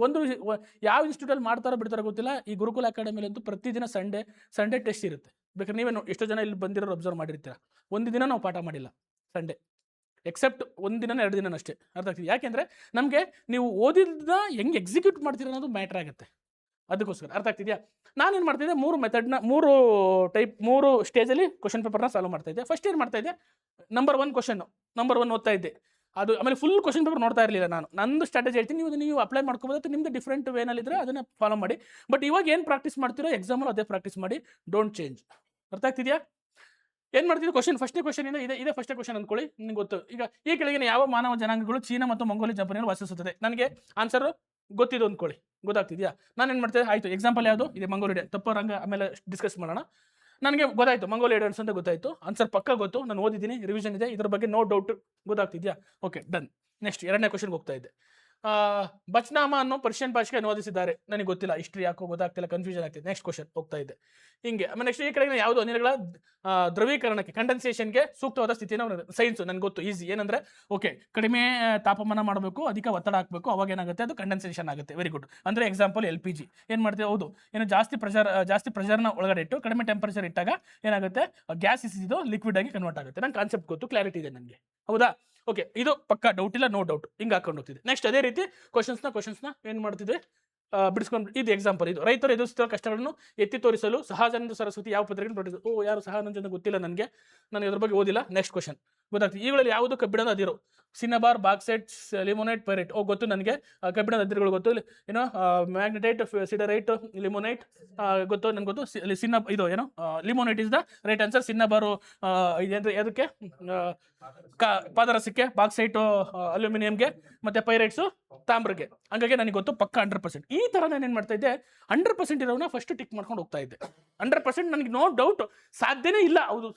ಯಾವ ಇನ್ಸ್ಟಿಟ್ಯೂಟಲ್ಲಿ ಮಾಡ್ತಾರೋ ಬಿಡ್ತಾರೋ ಗೊತ್ತಿಲ್ಲ, ಈ ಗುರುಕುಲ ಅಕಾಡೆಮಿಲಂತೂ ಪ್ರತಿದಿನ ಸಂಡೇ ಟೆಸ್ಟ್ ಇರುತ್ತೆ. ಬೇಕಾದ್ರೆ ನೀವೇ ಎಷ್ಟೋ ಜನ ಇಲ್ಲಿ ಬಂದಿರೋರು ಅಬ್ಸರ್ವ್ ಮಾಡಿರ್ತೀರ, ಒಂದು ದಿನ ನಾವು ಪಾಠ ಮಾಡಿಲ್ಲ ಸಂಡೇ, ಎಕ್ಸೆಪ್ಟ್ 1 ದಿನ 2 ದಿನ ಅಷ್ಟೇ. ಅರ್ಥ ಆಗ್ತದೆ? ಯಾಕೆಂದರೆ ನಮಗೆ ನೀವು ಓದಿದ್ದನ್ನ ಹೆಂಗೆ ಎಕ್ಸಿಕ್ಯೂಟ್ ಮಾಡ್ತೀರ ಅನ್ನೋದು ಮ್ಯಾಟ್ರ್ ಆಗುತ್ತೆ. ಅದಕ್ಕೋಸ್ಕರ. ಅರ್ಥ ಆಗ್ತಿದೆಯಾ? ನಾನೇನು ಮಾಡ್ತಿದ್ದೆ, 3 ಮೆಥಡ್ನ 3 ಸ್ಟೇಜಲ್ಲಿ ಕ್ವಶನ್ ಪೇಪರ್ನ ಸಾಲ್ವ್ ಮಾಡ್ತಾಯಿದ್ದೆ. ಫಸ್ಟ್ ಏನು ಮಾಡ್ತಾಯಿದ್ದೆ, ನಂಬರ್ 1 ಓದ್ತಾ ಇದ್ದೆ. ಅದು ಆಮೇಲೆ ಫುಲ್ ಕ್ವಶನ್ ಪೇಪರ್ ನೋಡ್ತಾ ಇರಲಿಲ್ಲ ನಾನು. ನಂದು ಸ್ಟ್ರಾಟಜಿ ಹೇಳ್ತೀನಿ, ನೀವು ಅಪ್ಲೈ ಮಾಡ್ಕೋಬೋದು. ನಿಮ್ಮದು ಡಿಫ್ರೆಂಟ್ ವೇನಲ್ಲಿದ್ದರೆ ಅದನ್ನು ಫಾಲೋ ಮಾಡಿ. ಬಟ್ ಇವಾಗ ಏನು ಪ್ರಾಕ್ಟೀಸ್ ಮಾಡ್ತೀರೋ ಎಕ್ಸಾಮಲ್ಲಿ ಅದೇ ಪ್ರಾಕ್ಟೀಸ್ ಮಾಡಿ, ಡೋಂಟ್ ಚೇಂಜ್. ಅರ್ಥ ಆಗ್ತಿದೆಯಾ? ಏನು ಮಾಡ್ತಿದ್ದೆ, ಫಸ್ಟ್ನೇ ಕ್ವಶನಿಂದ ಇದೇ ಫಸ್ಟ್ನೇ ಕ್ವಶನ್ ಅಂದ್ಕೊಳ್ಳಿ. ನಿಮ್ಗೆ ಗೊತ್ತು. ಈಗ ಈ ಕೆಳಗಿನ ಯಾವ ಮಾನವ ಜನಾಂಗಗಳು ಚೀನಾ ಮತ್ತು ಮಂಗೋಲಿಯಾ ಜಪಾನಿನಲ್ಲಿ ವಾಸಿಸುತ್ತದೆ? ನನಗೆ ಆನ್ಸರು ಗೊತ್ತಿದ್ದು ಅಂದ್ಕೊಳ್ಳಿ. ಗೊತ್ತಾಗ್ತಿದೆಯಾ? ನಾನು ಏನು ಮಾಡ್ತೇನೆ, ಆಯಿತು ಎಕ್ಸಾಂಪಲ್ ಯಾವುದು ಇದೆ, ಮಂಗೋಲಿಯಾ. ತಪ್ಪೋರಂಗೆ ಆಮೇಲೆ ಡಿಸ್ಕಸ್ ಮಾಡೋಣ. ನನಗೆ ಗೊತ್ತಾಯಿತು ಮಂಗೋಲಿಯಾ ಅಂತ ಗೊತ್ತಾಯಿತು, ಆನ್ಸರ್ ಪಕ್ಕ ಗೊತ್ತು, ನಾನು ಓದಿದ್ದೀನಿ, ರಿವಿಷನ್ ಇದೆ, ಇದ್ರ ಬಗ್ಗೆ ನೋ ಡೌಟ್. ಗೊತ್ತಾಗ್ತಿದೆಯಾ? Okay, done. ನೆಕ್ಸ್ಟ್ 2ನೇ ಕ್ವಶನ್ಗೆ ಹೋಗ್ತಾ ಇದ್ದೆ. ಬಚ್ನಾಮ ಅನ್ನೋ ಪರ್ಷಿಯನ್ ಭಾಷೆಗೆ ಅನುವಾದಿಸಿದ್ದಾರೆ. ನನಗೆ ಗೊತ್ತಿಲ್ಲ, ಹಿಸ್ಟ್ರಿ ಯಾಕೋ ಗೊತ್ತಾಗ್ತಿಲ್ಲ, ಕನ್ಫ್ಯೂಷನ್ ಆಗ್ತಿದೆ. ನೆಕ್ಸ್ಟ್ ಕ್ವಶನ್ ಹೋಗ್ತಾ ಇದ್ದೆ ಹಿಂಗೆ. ಆಮೇಲೆ ನೆಕ್ಸ್ಟ್ ಈ ಕಡೆಗೆ ಯಾವುದು ಅನಿಲಗಳ ದ್ರವೀಕರಣಕ್ಕೆ, ಕಂಡೆನ್ಸೇಷನ್ಗೆ ಸೂಕ್ತವಾದ ಸ್ಥಿತಿಯನ್ನು ಸೈನ್ಸು ನನಗೆ ಗೊತ್ತು, ಈಸಿ. ಏನಂದರೆ ಓಕೆ, ಕಡಿಮೆ ತಾಪಮಾನ ಮಾಡಬೇಕು, ಅಧಿಕ ಒತ್ತಡ ಹಾಕಬೇಕು, ಅವಾಗ ಏನಾಗುತ್ತೆ, ಅದು ಕಂಡೆನ್ಸೇಷನ್ ಆಗುತ್ತೆ. Very good. ಅಂದರೆ ಎಕ್ಸಾಂಪಲ್ LPG ಏನು ಮಾಡ್ತೀವಿ, ಹೌದು, ಏನು ಜಾಸ್ತಿ ಪ್ರೆಷರ್ನ ಒಳಗಡೆ ಇಟ್ಟು ಕಡಿಮೆ ಟೆಂಪರೇಚರ್ ಇಟ್ಟಾಗ ಏನಾಗುತ್ತೆ, ಗ್ಯಾಸ್ ಇದು ಲಿಕ್ವಿಡ್ ಆಗಿ ಕನ್ವರ್ಟ್ ಆಗುತ್ತೆ. ನಂಗೆ ಕಾನ್ಸೆಪ್ಟ್ ಗೊತ್ತು, ಕ್ಲಾರಿಟಿ ಇದೆ ನನಗೆ. ಹೌದಾ? ಓಕೆ, ಇದು ಪಕ್ಕ ಡೌಟ್ ಇಲ್ಲ, ನೋ ಡೌಟ್. ಹಿಂಗೆ ಹಾಕೊಂಡು ಹೋಗ್ತಿದೆ. ನೆಕ್ಸ್ಟ್ ಅದೇ ರೀತಿ ಕ್ವಶನ್ಸ್ನ ಏನು ಮಾಡ್ತಿದ್ದೆ, ಬಿಡಿಸ್ಕೊಂಡು. ಇದು ಎಕ್ಸಾಂಪಲ್. ಇದು ರೈತರು ಎದುರಿಸುತ್ತಿರುವ ಕಷ್ಟಗಳನ್ನು ಎತ್ತಿ ತೋರಿಸಲು ಸಹಜಾನಂದ ಸರಸ್ವತಿ ಯಾವ ಪತ್ರಿಕೆ ನೋಡಿದ್ರು? ಯಾರು ಸಹಜಾನಂದ ಗೊತ್ತಿಲ್ಲ ನನಗೆ, ನಾನು ಇದ್ರ ಬಗ್ಗೆ ಓದಿಲ್ಲ. ನೆಕ್ಸ್ಟ್ ಕ್ವಶನ್, ಗೊತ್ತಾಗ್ತದೆ. ಇವುಗಳಲ್ಲಿ ಯಾವುದು ಕಬ್ಬಿಣದ ಅದಿರು? ಸಿನ್ನಬಾರ್, ಬಾಕ್ಸೈಟ್, ಲಿಮೋನೈಟ್, ಪೈರೈಟ್. ಗೊತ್ತು ನನಗೆ, ಕಬ್ಬಿಣದ ಅದಿರುಗಳು ಗೊತ್ತು. ಏನೋ ಮ್ಯಾಗ್ನೆಟೈಟ್, ಸಿಡರೈಟ್, ಲಿಮೋನೈಟ್ ಗೊತ್ತು ನನಗೆ ಗೊತ್ತು. ಇದು ಏನು limonite is the right answer. ಸಿನ್ನಬಾರು ಅದಕ್ಕೆ ಪಾದರಸಕ್ಕೆ, ಬಾಕ್ಸೈಟು ಅಲ್ಯೂಮಿನಿಯಂಗೆ, ಮತ್ತೆ ಪೈರೈಟ್ಸು ತಾಮ್ರಕ್ಕೆ. ಹಂಗಾಗಿ ನನಗೆ ಗೊತ್ತು ಪಕ್ಕ 100%. ಈ ಥರ ನಾನು ಏನು ಮಾಡ್ತಾ ಇದ್ದೆ, 100% ಇರೋನ ಫಸ್ಟ್ ಟಿಕ್ ಮಾಡ್ಕೊಂಡು ಹೋಗ್ತಾ ಇದ್ದೆ. 100% ನನಗೆ ನೋ ಡೌಟ್, ಸಾಧ್ಯನೇ ಇಲ್ಲ, ಹೌದು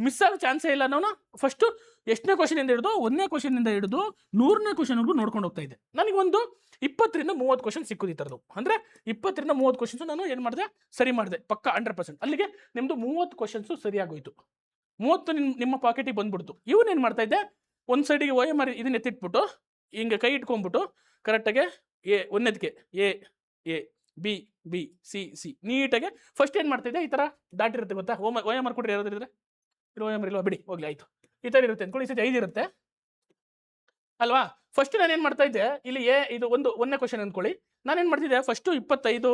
ಮಿಸ್ ಆಗೋ ಚಾನ್ಸೇ ಇಲ್ಲ. ನಾನು ಫಸ್ಟು ಎಷ್ಟನೇ ಕ್ವಶನಿಂದ ಹಿಡಿದು 1ನೇ ಕ್ವಶನಿಂದ ಹಿಡಿದು 100ನೇ ಕ್ವಶನ್ವರೆಗೂ ನೋಡ್ಕೊಂಡು ಹೋಗ್ತಾ ಇದ್ದೆ. ನನಗೊಂದು 20 ರಿಂದ 30 ಕ್ವಶನ್ ಸಿಕ್ಕೋದು ಈ ಥರದ್ದು. ಅಂದರೆ 20 ರಿಂದ 30 ಕ್ವಶನ್ಸು ನಾನು ಏನು ಮಾಡಿದೆ, ಸರಿ ಮಾಡಿದೆ ಪಕ್ಕ 100%. ಅಲ್ಲಿಗೆ ನಿಮ್ಮದು 30 ಕ್ವಶನ್ಸು ಸರಿಯಾಗೋಯ್ತು. 30 ನಿಮ್ಮ ಪಾಕೆಟಿಗೆ ಬಂದ್ಬಿಡ್ತು. ಇವನೇನು ಮಾಡ್ತಾ ಇದ್ದೆ, ಒಂದು ಸೈಡಿಗೆ OMR ಇದನ್ನ ಎತ್ತಿಟ್ಬಿಟ್ಟು ಹಿಂಗೆ ಕೈ ಇಟ್ಕೊಂಡ್ಬಿಟ್ಟು ಕರೆಕ್ಟಾಗೆ ಒಂದನೇದಕ್ಕೆ ಎ ಬಿ ಬಿ ಸಿ ನೀಟಾಗೆ ಫಸ್ಟ್ ಏನು ಮಾಡ್ತಿದ್ದೆ, ಈ ಥರ ದಾಟಿರುತ್ತೆ ಗೊತ್ತಾ. OMR ಕೊಟ್ಟರೆ ಯಾರಾದ್ರೂ ಇದ್ರೆ OMR ಇಲ್ವಾ, ಬಿಡಿ ಹೋಗ್ಲಿ ಆಯಿತು. ಈ ಥರ ಇರುತ್ತೆ ಅಂದ್ಕೊಳ್ಳಿ. ಈ ಸತಿ 5 ಇರುತ್ತೆ ಅಲ್ವಾ. ಫಸ್ಟ್ ನಾನು ಏನು ಮಾಡ್ತಾ ಇದ್ದೆ, ಇಲ್ಲಿ ಇದು 1ನೇ ಕ್ವಶನ್ ಅಂದ್ಕೊಳ್ಳಿ. ನಾನೇನು ಮಾಡ್ತಿದ್ದೆ, ಫಸ್ಟು 25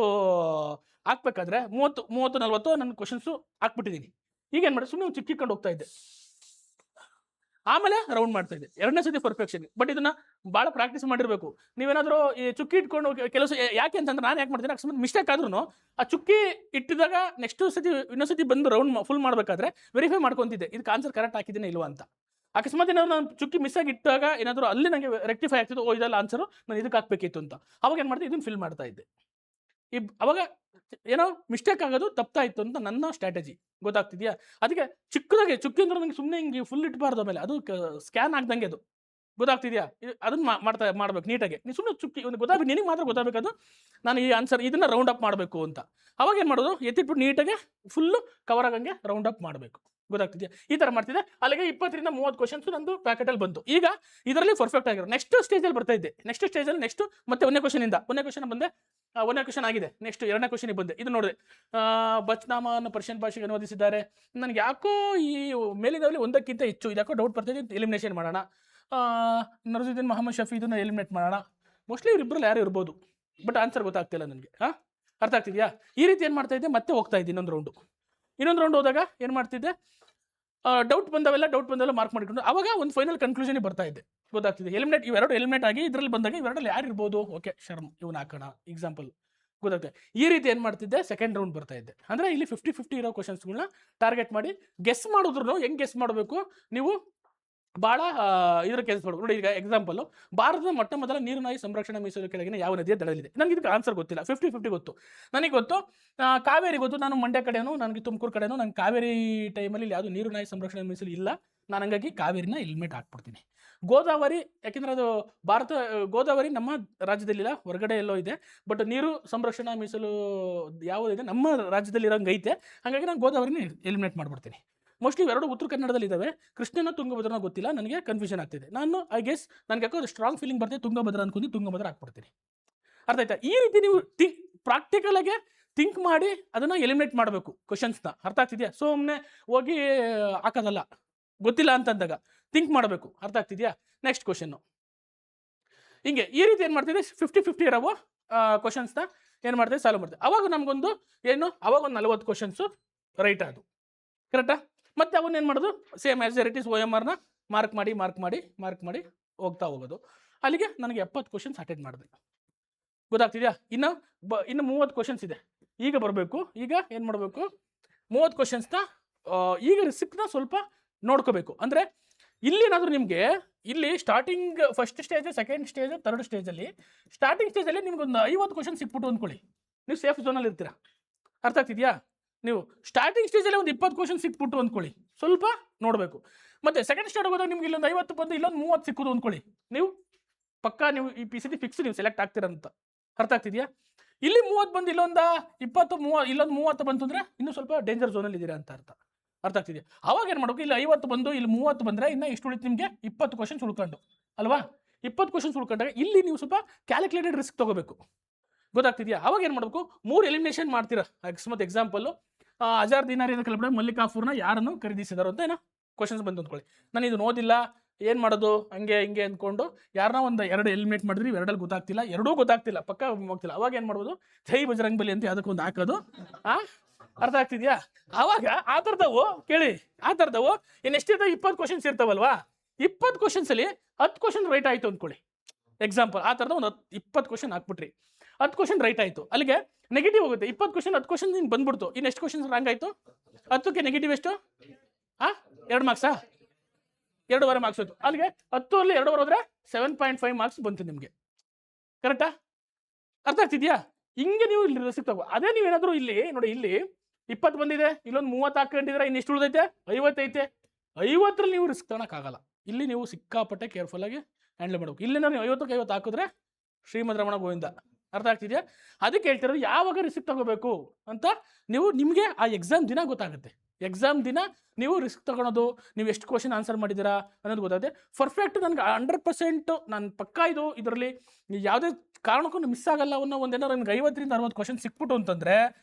ಹಾಕ್ಬೇಕಾದ್ರೆ 30 40 ನನ್ನ ಕ್ವಶನ್ಸು ಹಾಕ್ಬಿಟ್ಟಿದ್ದೀನಿ. ಈಗ ಏನು ಮಾಡಿ ಸುಮ್ಮನೆ ಚಿಕ್ಕಿಕೊಂಡು ಹೋಗ್ತಾ ಇದ್ದೆ. ಆಮೇಲೆ ರೌಂಡ್ ಮಾಡ್ತಾ ಇದ್ದೆ. 2ನೇ ಸತಿ ಪರ್ಫೆಕ್ಷನ್. ಬಟ್ ಇದನ್ನ ಭಾಳ ಪ್ರಾಕ್ಟೀಸ್ ಮಾಡಿರಬೇಕು. ನೀವೇನಾದರೂ ಈ ಚುಕ್ಕಿ ಇಟ್ಕೊಂಡು ಕೆಲಸ ಯಾಕೆ ಅಂತಂದ್ರೆ, ನಾನು ಯಾಕೆ ಮಾಡ್ತೀನಿ, ಅಕಸ್ಮಾತ್ ಮಿಸ್ಟೇಕ್ ಆದ್ರೂ ಆ ಚುಕ್ಕಿ ಇಟ್ಟಿದಾಗ ನೆಕ್ಸ್ಟ್ ಸತಿ ಇನ್ನೊಂದು ಸತಿ ಬಂದು ರೌಂಡ್ ಫುಲ್ ಮಾಡಬೇಕಾದ್ರೆ ವೆರಿಫೈ ಮಾಡ್ಕೊತಿದ್ದೆ, ಇದಕ್ಕೆ ಆನ್ಸರ್ ಕರೆಕ್ಟ್ ಹಾಕಿದ್ದೀನಿ ಇಲ್ವಾ ಅಂತ. ಅಕಸ್ಮಾತ್ ಏನಾದ್ರು ನಾನು ಚುಕ್ಕಿ ಮಿಸ್ ಆಗಿ ಇಟ್ಟಾಗ ಏನಾದರೂ ಅಲ್ಲಿ ನನಗೆ ರೆಕ್ಟಿಫೈ ಆಗ್ತಿದ್ದು, ಇದೆಲ್ಲ ಆನ್ಸರು ನಾನು ಇದಕ್ಕೆ ಹಾಕ್ಬೇಕಿತ್ತು ಅಂತ. ಅವಾಗ ಏನು ಮಾಡ್ತೀನಿ, ಇದನ್ನು ಫಿಲ್ ಮಾಡ್ತಾ ಇದ್ದೆ. ಅವಾಗ ಏನೋ ಮಿಸ್ಟೇಕ್ ಆಗೋದು ತಪ್ತಾ ಇತ್ತು ಅಂತ ನನ್ನ ಸ್ಟ್ರಾಟಜಿ. ಗೊತ್ತಾಗ್ತಿದ್ಯಾ. ಅದಕ್ಕೆ ಚಿಕ್ಕದಾಗೆ ಚುಕ್ಕಿ ಅಂದ್ರೆ ನನಗೆ ಸುಮ್ಮನೆ ಹಿಂಗೆ ಫುಲ್ ಇಟ್ಬಾರ್ದು, ಆಮೇಲೆ ಅದು ಸ್ಕ್ಯಾನ್ ಆಗ್ದಂಗೆ ಅದು. ಗೊತ್ತಾಗ್ತಿದ್ಯಾ. ಅದನ್ನ ಮಾಡ್ಬೇಕು ನೀಟಾಗಿ. ನೀವು ಸುಮ್ಮನೆ ಚುಕ್ಕಿ ಒಂದು ಗೊತ್ತಾಗಬೇಕು, ನಿನಗೆ ಮಾತ್ರ ಗೊತ್ತಾಗಬೇಕದು ನಾನು ಈ ಆನ್ಸರ್ ಇದನ್ನ ರೌಂಡ್ ಅಪ್ ಮಾಡಬೇಕು ಅಂತ. ಅವಾಗ ಏನು ಮಾಡೋದು, ಎತ್ತಿಟ್ಬಿಟ್ಟು ನೀಟಾಗೆ ಫುಲ್ಲು ಕವರ್ ಆಗಂಗೆ ರೌಂಡ್ ಅಪ್ ಮಾಡಬೇಕು. ಗೊತ್ತಾಗ್ತಿದ್ಯಾ. ಈ ಥರ ಮಾಡ್ತಿದ್ದೆ. ಅಲ್ಲಿಗೆ 20 ರಿಂದ 30 ಕ್ವಶನ್ಸ್ ನಂದು ಪ್ಯಾಕೆಟಲ್ಲಿ ಬಂತು. ಈಗ ಇದರಲ್ಲಿ ಪರ್ಫೆಕ್ಟ್ ಆಗಿರೋ ನೆಕ್ಸ್ಟ್ ಸ್ಟೇಜಲ್ಲಿ ಬರ್ತಾ ಇದ್ದೆ. ನೆಕ್ಸ್ಟ್ ಮತ್ತೆ 1ನೇ ಕ್ವಶನ್ ಬಂದೆ. 1ನೇ ಕ್ವಶನ್ ಆಗಿದೆ. ನೆಕ್ಸ್ಟ್ 2ನೇ ಕ್ವಶನಿಗೆ ಬಂದೆ. ಇದು ನೋಡಿದೆ, ಬಚ್ನಾಮವನ್ನು ಪರ್ಷಿಯನ್ ಭಾಷೆಗೆ ಅನುವಾದಿಸಿದ್ದಾರೆ. ನನಗೆ ಯಾಕೋ ಈ ಮೇಲಿನವಲ್ಲಿ ಒಂದಕ್ಕಿಂತ ಹೆಚ್ಚು ಇದ್ಯಾಕೋ ಡೌಟ್ ಬರ್ತಾ ಇದೆ. ಎಲಿಮಿನೇಷನ್ ಮಾಡೋಣ. ನಜರುದ್ದೀನ್ ಮೊಹಮ್ಮದ್ ಶಫಿ ಇದನ್ನು ಎಲಿಮಿನೇಟ್ ಮಾಡೋಣ. ಮೋಸ್ಟ್ಲಿ ಇವರಿಬ್ಬರಲ್ಲಿ ಯಾರು ಇರ್ಬೋದು, ಬಟ್ ಆನ್ಸರ್ ಗೊತ್ತಾಗ್ತಿಲ್ಲ ನನಗೆ. ಅರ್ಥ ಆಗ್ತಿದೆಯಾ. ಈ ರೀತಿ ಏನು ಮಾಡ್ತಾ ಇದ್ದೆ, ಮತ್ತೆ ಹೋಗ್ತಾ ಇದ್ದೆ ಇನ್ನೊಂದು ರೌಂಡ್ ಹೋದಾಗ ಏನು ಮಾಡ್ತಿದ್ದೆ, ಡೌಟ್ ಬಂದವೆಲ್ಲ ಮಾರ್ಕ್ ಮಾಡಿಕೊಂಡು ಅವಾಗ ಒಂದು ಫೈನಲ್ ಕನ್ಕ್ಲೂಷನ್ ಬರ್ತಾ ಇದ್ದೆ. ಗೊತ್ತಾಗ್ತಿದೆ. ಇವೆರಡು ಎಲಿಮಿನೇಟ್ ಆಗಿ ಇದರಲ್ಲಿ ಬಂದಾಗ ಇವೆರಡಲ್ಲಿ ಯಾರು ಇರ್ಬೋದು, ಓಕೆ ಶರ್ಮ್ ಇವನು ಹಾಕೋಣ ಎಕ್ಸಾಂಪಲ್. ಗೊತ್ತಾಗ್ತದೆ. ಈ ರೀತಿ ಏನು ಮಾಡ್ತಿದ್ದೆ, ಸೆಕೆಂಡ್ ರೌಂಡ್ ಬರ್ತಾ ಇದ್ದೆ. ಅಂದರೆ ಇಲ್ಲಿ 50-50 ಇರೋ ಕ್ವಶನ್ಸ್ಗಳನ್ನ ಟಾರ್ಗೆಟ್ ಮಾಡಿ ಗೆಸ್ ಮಾಡಿದ್ರು ಹೆಂಗೆ ಗೆಸ್ ಮಾಡಬೇಕು ನೀವು ಭಾಳ ಇದರ ಕೆಲಸ ಮಾಡಬೇಕು. ನೋಡಿ, ಈಗ ಎಕ್ಸಾಂಪಲ್, ಭಾರತದ ಮೊದಲ ನೀರುನಾಯಿ ಸಂರಕ್ಷಣಾ ಮೀಸಲು ಕೆಳಗಿನ ಯಾವ ನದಿಯ ದಡದಲ್ಲಿದೆ. ನನಗೆ ಇದಕ್ಕೆ ಆನ್ಸರ್ ಗೊತ್ತಿಲ್ಲ. 50-50 ಗೊತ್ತು. ನನಗೆ ಗೊತ್ತು ಕಾವೇರಿ ಗೊತ್ತು. ನಾನು ಮಂಡ್ಯ ಕಡೆನೂ, ನನಗೆ ತುಮಕೂರು ಕಡೆನೂ, ನಂಗೆ ಕಾವೇರಿ ಟೈಮಲ್ಲಿ ಯಾವುದು ನೀರುನಾಯಿ ಸಂರಕ್ಷಣಾ ಮೀಸಲು ಇಲ್ಲ. ನಾನು ಹಂಗಾಗಿ ಕಾವೇರಿನ ಎಲಿಮಿನೇಟ್ ಹಾಕ್ಬಿಡ್ತೀನಿ. ಗೋದಾವರಿ, ಯಾಕೆಂದರೆ ಅದು ಗೋದಾವರಿ ನಮ್ಮ ರಾಜ್ಯದಲ್ಲಿಲ್ಲ, ಹೊರಗಡೆ ಎಲ್ಲೋ ಇದೆ. ಬಟ್ ನೀರು ಸಂರಕ್ಷಣಾ ಮೀಸಲು ಯಾವುದಿದೆ ನಮ್ಮ ರಾಜ್ಯದಲ್ಲಿರೋಂಗೆ ಐತೆ. ಹಾಗಾಗಿ ನಾನು ಗೋದಾವರಿನ ಎಲಿಮಿನೇಟ್ ಮಾಡಿಬಿಡ್ತೀನಿ. ಮೋಸ್ಟ್ಲಿ ಇವೆರಡು ಉತ್ತರ ಕನ್ನಡದಲ್ಲಿ ಇದ್ದಾವೆ. ಕೃಷ್ಣನ ತುಂಗಭದ್ರನ ಗೊತ್ತಿಲ್ಲ, ನನಗೆ ಕನ್ಫ್ಯೂಷನ್ ಆಗ್ತಿದೆ. ನಾನು ಐ ಗೆಸ್ ನನಗೆ ಯಾಕೋ ಸ್ಟ್ರಾಂಗ್ ಫೀಲಿಂಗ್ ಬರ್ತಿದೆ, ತುಂಗಭದ್ರ ಅನ್ಕೊಂಡು ತುಂಗಭದ್ರ ಹಾಕ್ಬಿಡ್ತೀನಿ. ಅರ್ಥ ಆಯ್ತಾ. ಈ ರೀತಿ ನೀವು ಪ್ರಾಕ್ಟಿಕಲಾಗೆ ಥಿಂಕ್ ಮಾಡಿ ಅದನ್ನು ಎಲಿಮಿನೇಟ್ ಮಾಡಬೇಕು ಕ್ವಶನ್ಸ್ನ. ಅರ್ಥ ಆಗ್ತಿದೆಯಾ. ಸುಮ್ಮನೆ ಹೋಗಿ ಹಾಕೋದಲ್ಲ, ಗೊತ್ತಿಲ್ಲ ಅಂತಂದಾಗ ಥಿಂಕ್ ಮಾಡಬೇಕು. ಅರ್ಥ ಆಗ್ತಿದೆಯಾ. ನೆಕ್ಸ್ಟ್ ಕ್ವಶನ್ನು ಹಿಂಗೆ ಈ ರೀತಿ ಏನು ಮಾಡ್ತಿದ್ದೆ, 50-50 ಇರೋವು ಕ್ವಶನ್ಸ್ನ ಏನು ಮಾಡ್ತೀವಿ, ಸಾಲ್ವ್ ಮಾಡ್ತೀವಿ. ಅವಾಗ ನಮಗೊಂದು ಅವಾಗ ಒಂದು 40 ಕ್ವಶನ್ಸು ರೈಟ್ ಆದವು. ಕರೆಕ್ಟಾ. ಮತ್ತೆ ಅವನ್ನ ಏನು ಮಾಡೋದು, ಸೇಮ್ ಆ್ಯಸ್ ಇಟ್ ಈಸ್ OMRನ ಮಾರ್ಕ್ ಮಾಡಿ ಹೋಗ್ತಾ ಹೋಗೋದು. ಅಲ್ಲಿಗೆ ನನಗೆ 70 ಕ್ವಶನ್ಸ್ ಅಟೆಂಡ್ ಮಾಡಿದೆ. ಗೊತ್ತಾಗ್ತಿದೆಯಾ. ಇನ್ನು 30 ಕ್ವಶನ್ಸ್ ಇದೆ. ಈಗ ಬರಬೇಕು. ಈಗ ಏನು ಮಾಡಬೇಕು, 30 ಕ್ವಶನ್ಸ್ನ ಈಗ ರಿಸಿಪ್ಟ್ನ ಸ್ವಲ್ಪ ನೋಡ್ಕೋಬೇಕು. ಅಂದರೆ ಇಲ್ಲೇನಾದರೂ ನಿಮಗೆ ಇಲ್ಲಿ starting first stage, second stage, third ಸ್ಟೇಜಲ್ಲಿ ಸ್ಟಾರ್ಟಿಂಗ್ ಸ್ಟೇಜಲ್ಲಿ ನಿಮ್ಗೆ ಒಂದು 50 ಕ್ವಶನ್ಸ್ ಸಿಕ್ಬಿಟ್ಟು ಅಂದ್ಕೊಳ್ಳಿ, ನೀವು ಸೇಫ್ ಝೋನಲ್ಲಿ ಇರ್ತೀರ. ಅರ್ಥ ಆಗ್ತಿದೆಯಾ. ನೀವು ಸ್ಟಾರ್ಟಿಂಗ್ ಸ್ಟೇಜಲ್ಲಿ ಒಂದು 20 ಕ್ವಶನ್ ಸಿಕ್ಬಿಟ್ಟು ಅಂದ್ಕೊಳ್ಳಿ, ಸ್ವಲ್ಪ ನೋಡಬೇಕು. ಮತ್ತು ಸೆಕೆಂಡ್ ಸ್ಟಾರ್ಟ್ ಹೋದಾಗ ನಿಮ್ಗೆ ಇಲ್ಲೊಂದು 50 ಬಂದು ಇಲ್ಲೊಂದು 30 ಸಿಕ್ಕೋದು ಅಂದ್ಕೊಳ್ಳಿ, ನೀವು ಪಕ್ಕಾ ನೀವು ಈ PCT ಫಿಕ್ಸ್ ನೀವು ಸೆಲೆಕ್ಟ್ ಆಗ್ತೀರಂತ. ಅರ್ಥ ಆಗ್ತಿದೆಯಾ. ಇಲ್ಲಿ 30 ಬಂದು ಇಲ್ಲೊಂದು 20 ಇಲ್ಲೊಂದು 30 ಬಂತು ಅಂದರೆ ಇನ್ನೂ ಸ್ವಲ್ಪ ಡೇಂಜರ್ ಝೋನಲ್ಲಿ ಇದ್ದೀರಾ ಅಂತ ಅರ್ಥ. ಅರ್ಥ ಆಗ್ತಿದೆಯಾ. ಅವಾಗ ಏನು ಮಾಡಬೇಕು, ಇಲ್ಲಿ 50 ಬಂದು ಇಲ್ಲಿ 30 ಬಂದರೆ ಇನ್ನು ಎಷ್ಟು ಉಳಿತು ನಿಮಗೆ, 20 ಕ್ವಶನ್ಸ್ ಉಳ್ಕೊಂಡು ಅಲ್ವಾ. 20 ಕ್ವಶನ್ಸ್ ಉಳ್ಕೊಂಡಾಗ ಇಲ್ಲಿ ನೀವು ಸ್ವಲ್ಪ ಕ್ಯಾಲ್ಕುಲೇಟೆಡ್ ರಿಸ್ಕ್ ತೊಗೋಬೇಕು. ಗೊತ್ತಾಗ್ತಿದೆಯಾ. ಅವಾಗ ಏನು ಮಾಡಬೇಕು, 3 ಎಲಿಮಿನೇಷನ್ ಮಾಡ್ತೀರಾ. ಅಕಸ್ಮಾತ್ ಎಕ್ಸಾಂಪಲ್ಲು ಅಜಾರ್ ದಿನಾರಿನ ಕಲ್ಪನೆ ಮಲ್ಲಿಕಾಫೂರ್ನ ಯಾರನ್ನು ಖರೀದಿಸಿದಾರೋ ಅಂತ ಏನೋ ಕ್ವಶನ್ಸ್ ಬಂದು ಅಂದ್ಕೊಳ್ಳಿ. ನಾನು ಇದನ್ನು ಓದಿಲ್ಲ, ಏನು ಮಾಡೋದು, ಹಂಗೆ ಹಿಂಗೆ ಅಂದ್ಕೊಂಡು ಯಾರನ್ನ ಒಂದು 2 ಎಲಿಮಿನೇಟ್ ಮಾಡಿದ್ರಿ, 2 ಗೊತ್ತಾಗ್ತಿಲ್ಲ, 2 ಗೊತ್ತಾಗ್ತಿಲ್ಲ, ಪಕ್ಕ ಹೋಗ್ತಿಲ್ಲ. ಅವಾಗ ಏನು ಮಾಡ್ಬೋದು, ಜೈ ಬಜರಂಗ್ ಬಲಿ ಅಂತ ಅದಕ್ಕೊಂದು ಹಾಕೋದು. ಅರ್ಥ ಆಗ್ತಿದ್ಯಾ? ಆವಾಗ ಆ ಥರದವು ಕೇಳಿ, ಆ ಥರದವು ಇನ್ನೆಷ್ಟಿರ್ತಾವೆ, 20 ಕ್ವಶನ್ಸ್ ಇರ್ತಾವಲ್ವಾ, 20 ಕ್ವಶನ್ಸ್ ಅಲ್ಲಿ 10 ಕ್ವಶನ್ ರೈಟ್ ಆಯ್ತು ಅಂದ್ಕೊಳ್ಳಿ. ಎಕ್ಸಾಂಪಲ್ ಆ ಥರದ ಒಂದು 20 ಕ್ವಶನ್ ಹಾಕ್ಬಿಟ್ರಿ, 10 ಕ್ವಶನ್ ರೈಟ್ ಆಯ್ತು, ಅಲ್ಲಿಗೆ ನೆಗೆಟಿವ್ ಹೋಗುತ್ತೆ. 20 ಕ್ವಶನ್ 10 ಕ್ವಶನ್ ನಿಂಗೆ ಬಂದ್ಬಿಡ್ತು, ಇನ್ನು ಎಷ್ಟು ಕ್ವಶನ್ಸ್ ರಾಂಗ್ ಆಯ್ತು? 10ಕ್ಕೆ ನೆಗೆಟಿವ್ ಎಷ್ಟು? 2 ಮಾರ್ಕ್ಸಾ? 2.5 ಮಾರ್ಕ್ಸ್ ಹೋಯ್ತು. ಅಲ್ಲಿಗೆ 10 ಅಲ್ಲಿ 2.5 ಹೋದ್ರೆ 7.5 ಮಾರ್ಕ್ಸ್ ಬಂತು ನಿಮಗೆ. ಕರೆಕ್ಟಾ? ಅರ್ಥ ಆಗ್ತಿದ್ಯಾ? ಹಿಂಗೆ ನೀವು ಇಲ್ಲಿ ರಿಸಿಕ್ ತಗೋ. ಅದೇ ನೀವೇನಾದರೂ ಇಲ್ಲಿ ನೋಡಿ, ಇಲ್ಲಿ 20 ಬಂದಿದೆ, ಇಲ್ಲೊಂದು 30 ಹಾಕೊಂಡಿದ್ರೆ ಇನ್ನು ಎಷ್ಟು ಉಳಿದೈತೆ? 50 ಐತೆ. 50ರಲ್ಲಿ ನೀವು ರಿಸ್ಕ್ ತಗೊಳಕ್ಕಾಗಲ್ಲ. ಇಲ್ಲಿ ನೀವು ಸಿಕ್ಕಾಪಟ್ಟೆ ಕೇರ್ಫುಲ್ ಆಗಿ ಹ್ಯಾಂಡಲ್ ಮಾಡಬೇಕು. ಇಲ್ಲೇನಾದ್ರು ನೀವು 50ಕ್ಕೆ 50 ಹಾಕಿದ್ರೆ ಶ್ರೀಮದ್ ರಮಣ ಗೋವಿಂದ. ಅರ್ಥ ಆಗ್ತಿದೆಯಾ? ಅದಕ್ಕೆ ಹೇಳ್ತಿರೋದು ಯಾವಾಗ ರಿಸ್ಕ್ ತಗೋಬೇಕು ಅಂತ ನೀವು, ನಿಮಗೆ ಆ ಎಕ್ಸಾಮ್ ದಿನ ಗೊತ್ತಾಗುತ್ತೆ. ಎಕ್ಸಾಮ್ ದಿನ ನೀವು ರಿಸ್ಕ್ ತಗೊಳೋದು, ನೀವು ಎಷ್ಟು ಕ್ವಶನ್ ಆನ್ಸರ್ ಮಾಡಿದ್ದೀರಾ ಅನ್ನೋದು ಗೊತ್ತಾಗುತ್ತೆ. ಪರ್ಫೆಕ್ಟ್ ನನಗೆ 100% ನಾನು ಪಕ್ಕಾ ಇದು, ಇದರಲ್ಲಿ ಯಾವುದೇ ಕಾರಣಕ್ಕೂ ಮಿಸ್ ಆಗಲ್ಲ ಅನ್ನೋ ಒಂದೇನಾರು ನನಗೆ 50ರಿಂದ 60 ಕ್ವಶನ್ ಸಿಕ್ಬಿಟ್ಟು ಅಂತಂದರೆ